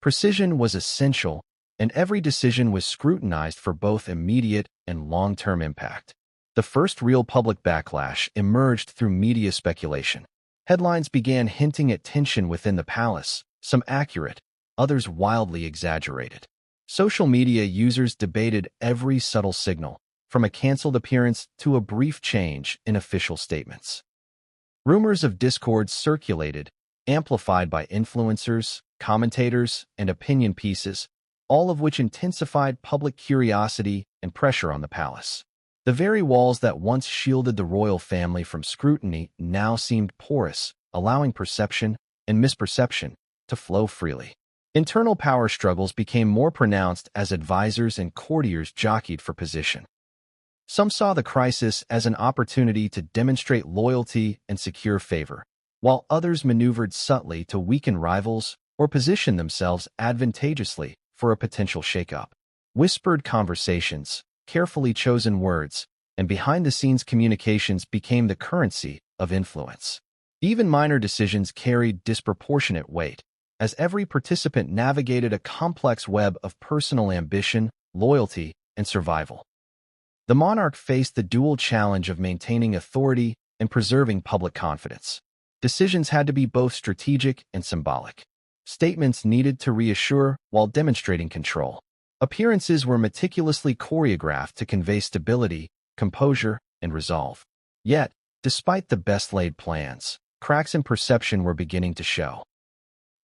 Precision was essential, and every decision was scrutinized for both immediate and long-term impact. The first real public backlash emerged through media speculation. Headlines began hinting at tension within the palace, some accurate, others wildly exaggerated. Social media users debated every subtle signal, from a canceled appearance to a brief change in official statements. Rumors of discord circulated, amplified by influencers, commentators, and opinion pieces, all of which intensified public curiosity and pressure on the palace. The very walls that once shielded the royal family from scrutiny now seemed porous, allowing perception and misperception to flow freely. Internal power struggles became more pronounced as advisors and courtiers jockeyed for position. Some saw the crisis as an opportunity to demonstrate loyalty and secure favor, while others maneuvered subtly to weaken rivals or position themselves advantageously for a potential shakeup. Whispered conversations, carefully chosen words, and behind-the-scenes communications became the currency of influence. Even minor decisions carried disproportionate weight, as every participant navigated a complex web of personal ambition, loyalty, and survival. The monarch faced the dual challenge of maintaining authority and preserving public confidence. Decisions had to be both strategic and symbolic. Statements needed to reassure while demonstrating control. Appearances were meticulously choreographed to convey stability, composure, and resolve. Yet, despite the best-laid plans, cracks in perception were beginning to show.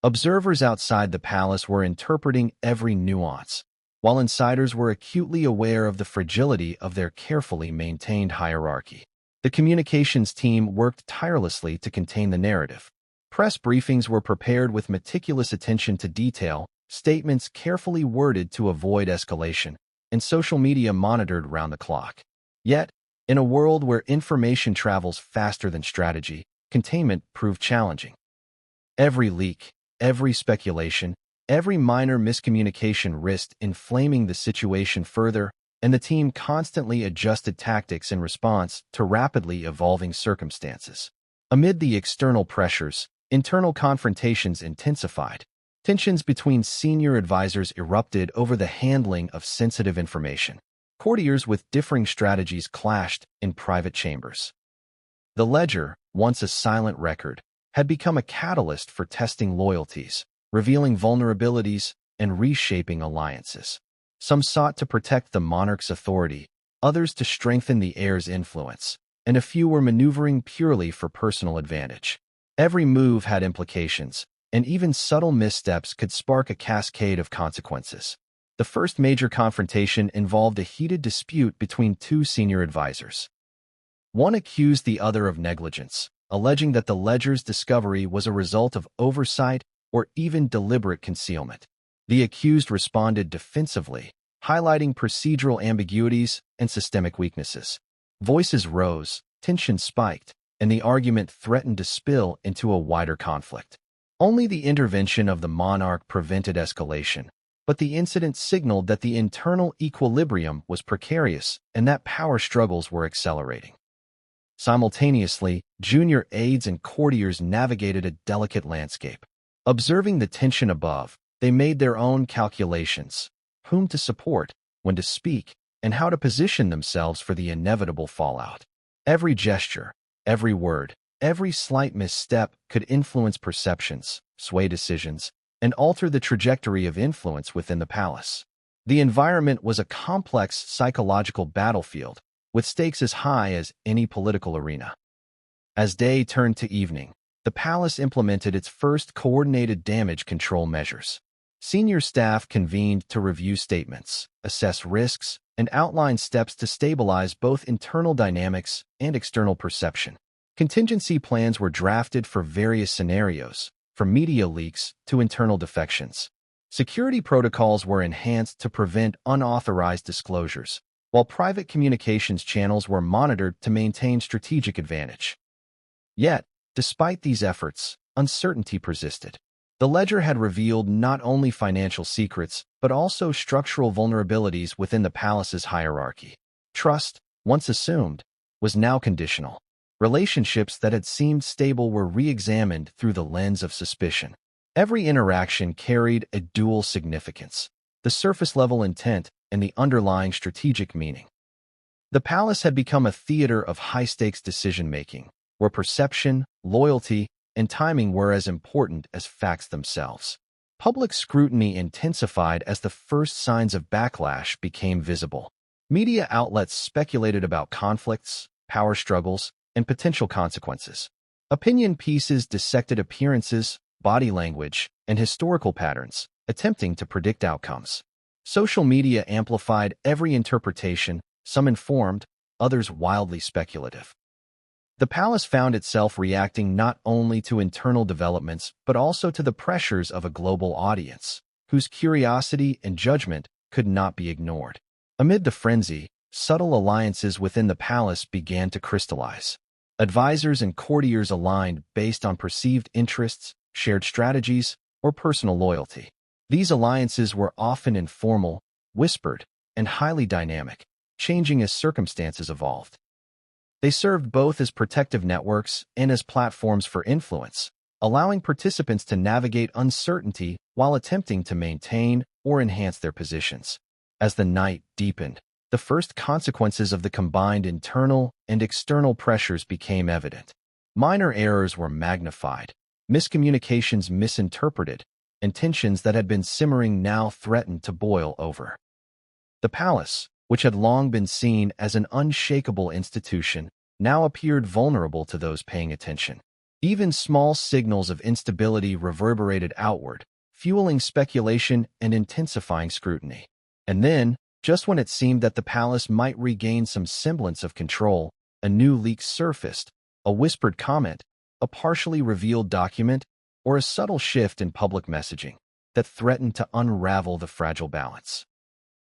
Observers outside the palace were interpreting every nuance, while insiders were acutely aware of the fragility of their carefully maintained hierarchy. The communications team worked tirelessly to contain the narrative. Press briefings were prepared with meticulous attention to detail, statements carefully worded to avoid escalation, and social media monitored round the clock. Yet, in a world where information travels faster than strategy, containment proved challenging. Every leak, every speculation, every minor miscommunication risked inflaming the situation further, and the team constantly adjusted tactics in response to rapidly evolving circumstances. Amid the external pressures, internal confrontations intensified. Tensions between senior advisors erupted over the handling of sensitive information. Courtiers with differing strategies clashed in private chambers. The ledger, once a silent record, had become a catalyst for testing loyalties, revealing vulnerabilities, and reshaping alliances. Some sought to protect the monarch's authority, others to strengthen the heir's influence, and a few were maneuvering purely for personal advantage. Every move had implications, and even subtle missteps could spark a cascade of consequences. The first major confrontation involved a heated dispute between two senior advisors. One accused the other of negligence, alleging that the ledger's discovery was a result of oversight or even deliberate concealment. The accused responded defensively, highlighting procedural ambiguities and systemic weaknesses. Voices rose, tension spiked, and the argument threatened to spill into a wider conflict. Only the intervention of the monarch prevented escalation, but the incident signaled that the internal equilibrium was precarious and that power struggles were accelerating. Simultaneously, junior aides and courtiers navigated a delicate landscape. Observing the tension above, they made their own calculations: whom to support, when to speak, and how to position themselves for the inevitable fallout. Every gesture, every word, every slight misstep could influence perceptions, sway decisions, and alter the trajectory of influence within the palace. The environment was a complex psychological battlefield, with stakes as high as any political arena. As day turned to evening, the palace implemented its first coordinated damage control measures. Senior staff convened to review statements, assess risks, and outline steps to stabilize both internal dynamics and external perception. Contingency plans were drafted for various scenarios, from media leaks to internal defections. Security protocols were enhanced to prevent unauthorized disclosures, while private communications channels were monitored to maintain strategic advantage. Yet, despite these efforts, uncertainty persisted. The ledger had revealed not only financial secrets, but also structural vulnerabilities within the palace's hierarchy. Trust, once assumed, was now conditional. Relationships that had seemed stable were re-examined through the lens of suspicion. Every interaction carried a dual significance: the surface-level intent and the underlying strategic meaning. The palace had become a theater of high-stakes decision-making, where perception, loyalty, and timing were as important as facts themselves. Public scrutiny intensified as the first signs of backlash became visible. Media outlets speculated about conflicts, power struggles, and potential consequences. Opinion pieces dissected appearances, body language, and historical patterns, attempting to predict outcomes. Social media amplified every interpretation, some informed, others wildly speculative. The palace found itself reacting not only to internal developments but also to the pressures of a global audience, whose curiosity and judgment could not be ignored. Amid the frenzy, subtle alliances within the palace began to crystallize. Advisors and courtiers aligned based on perceived interests, shared strategies, or personal loyalty. These alliances were often informal, whispered, and highly dynamic, changing as circumstances evolved. They served both as protective networks and as platforms for influence, allowing participants to navigate uncertainty while attempting to maintain or enhance their positions. As the night deepened, the first consequences of the combined internal and external pressures became evident. Minor errors were magnified, miscommunications misinterpreted, and tensions that had been simmering now threatened to boil over. The palace, which had long been seen as an unshakable institution, now appeared vulnerable to those paying attention. Even small signals of instability reverberated outward, fueling speculation and intensifying scrutiny. And then, just when it seemed that the palace might regain some semblance of control, a new leak surfaced, a whispered comment, a partially revealed document, or a subtle shift in public messaging that threatened to unravel the fragile balance.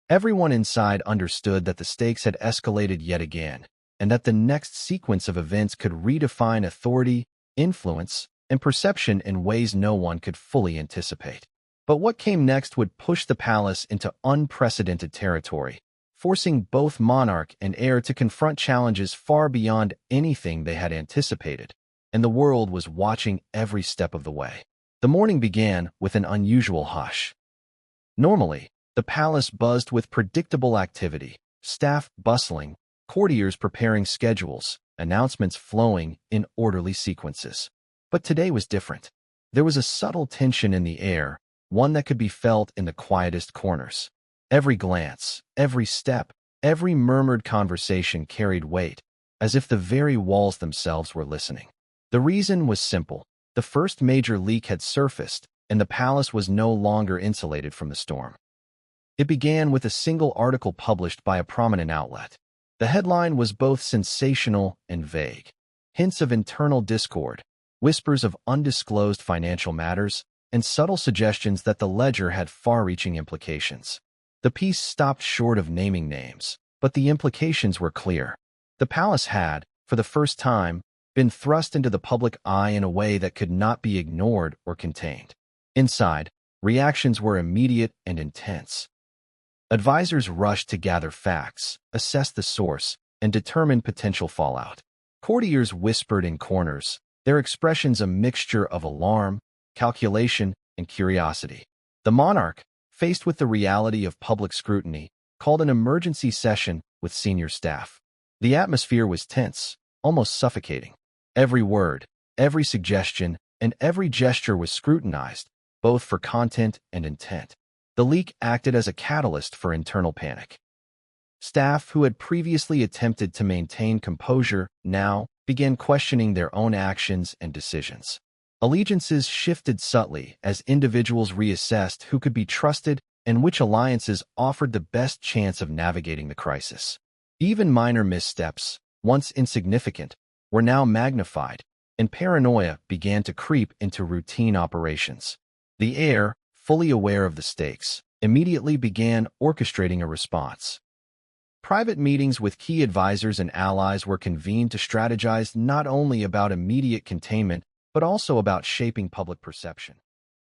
Everyone inside understood that the stakes had escalated yet again, and that the next sequence of events could redefine authority, influence, and perception in ways no one could fully anticipate. But what came next would push the palace into unprecedented territory, forcing both monarch and heir to confront challenges far beyond anything they had anticipated, and the world was watching every step of the way. The morning began with an unusual hush. Normally, the palace buzzed with predictable activity, staff bustling, courtiers preparing schedules, announcements flowing in orderly sequences. But today was different. There was a subtle tension in the air, one that could be felt in the quietest corners. Every glance, every step, every murmured conversation carried weight, as if the very walls themselves were listening. The reason was simple. The first major leak had surfaced, and the palace was no longer insulated from the storm. It began with a single article published by a prominent outlet. The headline was both sensational and vague. Hints of internal discord, whispers of undisclosed financial matters, and subtle suggestions that the ledger had far-reaching implications. The piece stopped short of naming names, but the implications were clear. The palace had, for the first time, been thrust into the public eye in a way that could not be ignored or contained. Inside, reactions were immediate and intense. Advisors rushed to gather facts, assess the source, and determine potential fallout. Courtiers whispered in corners, their expressions a mixture of alarm, calculation, and curiosity. The monarch, faced with the reality of public scrutiny, called an emergency session with senior staff. The atmosphere was tense, almost suffocating. Every word, every suggestion, and every gesture was scrutinized, both for content and intent. The leak acted as a catalyst for internal panic. Staff who had previously attempted to maintain composure now began questioning their own actions and decisions. Allegiances shifted subtly as individuals reassessed who could be trusted and which alliances offered the best chance of navigating the crisis. Even minor missteps, once insignificant, were now magnified, and paranoia began to creep into routine operations. The heir, fully aware of the stakes, immediately began orchestrating a response. Private meetings with key advisors and allies were convened to strategize not only about immediate containment, but also about shaping public perception.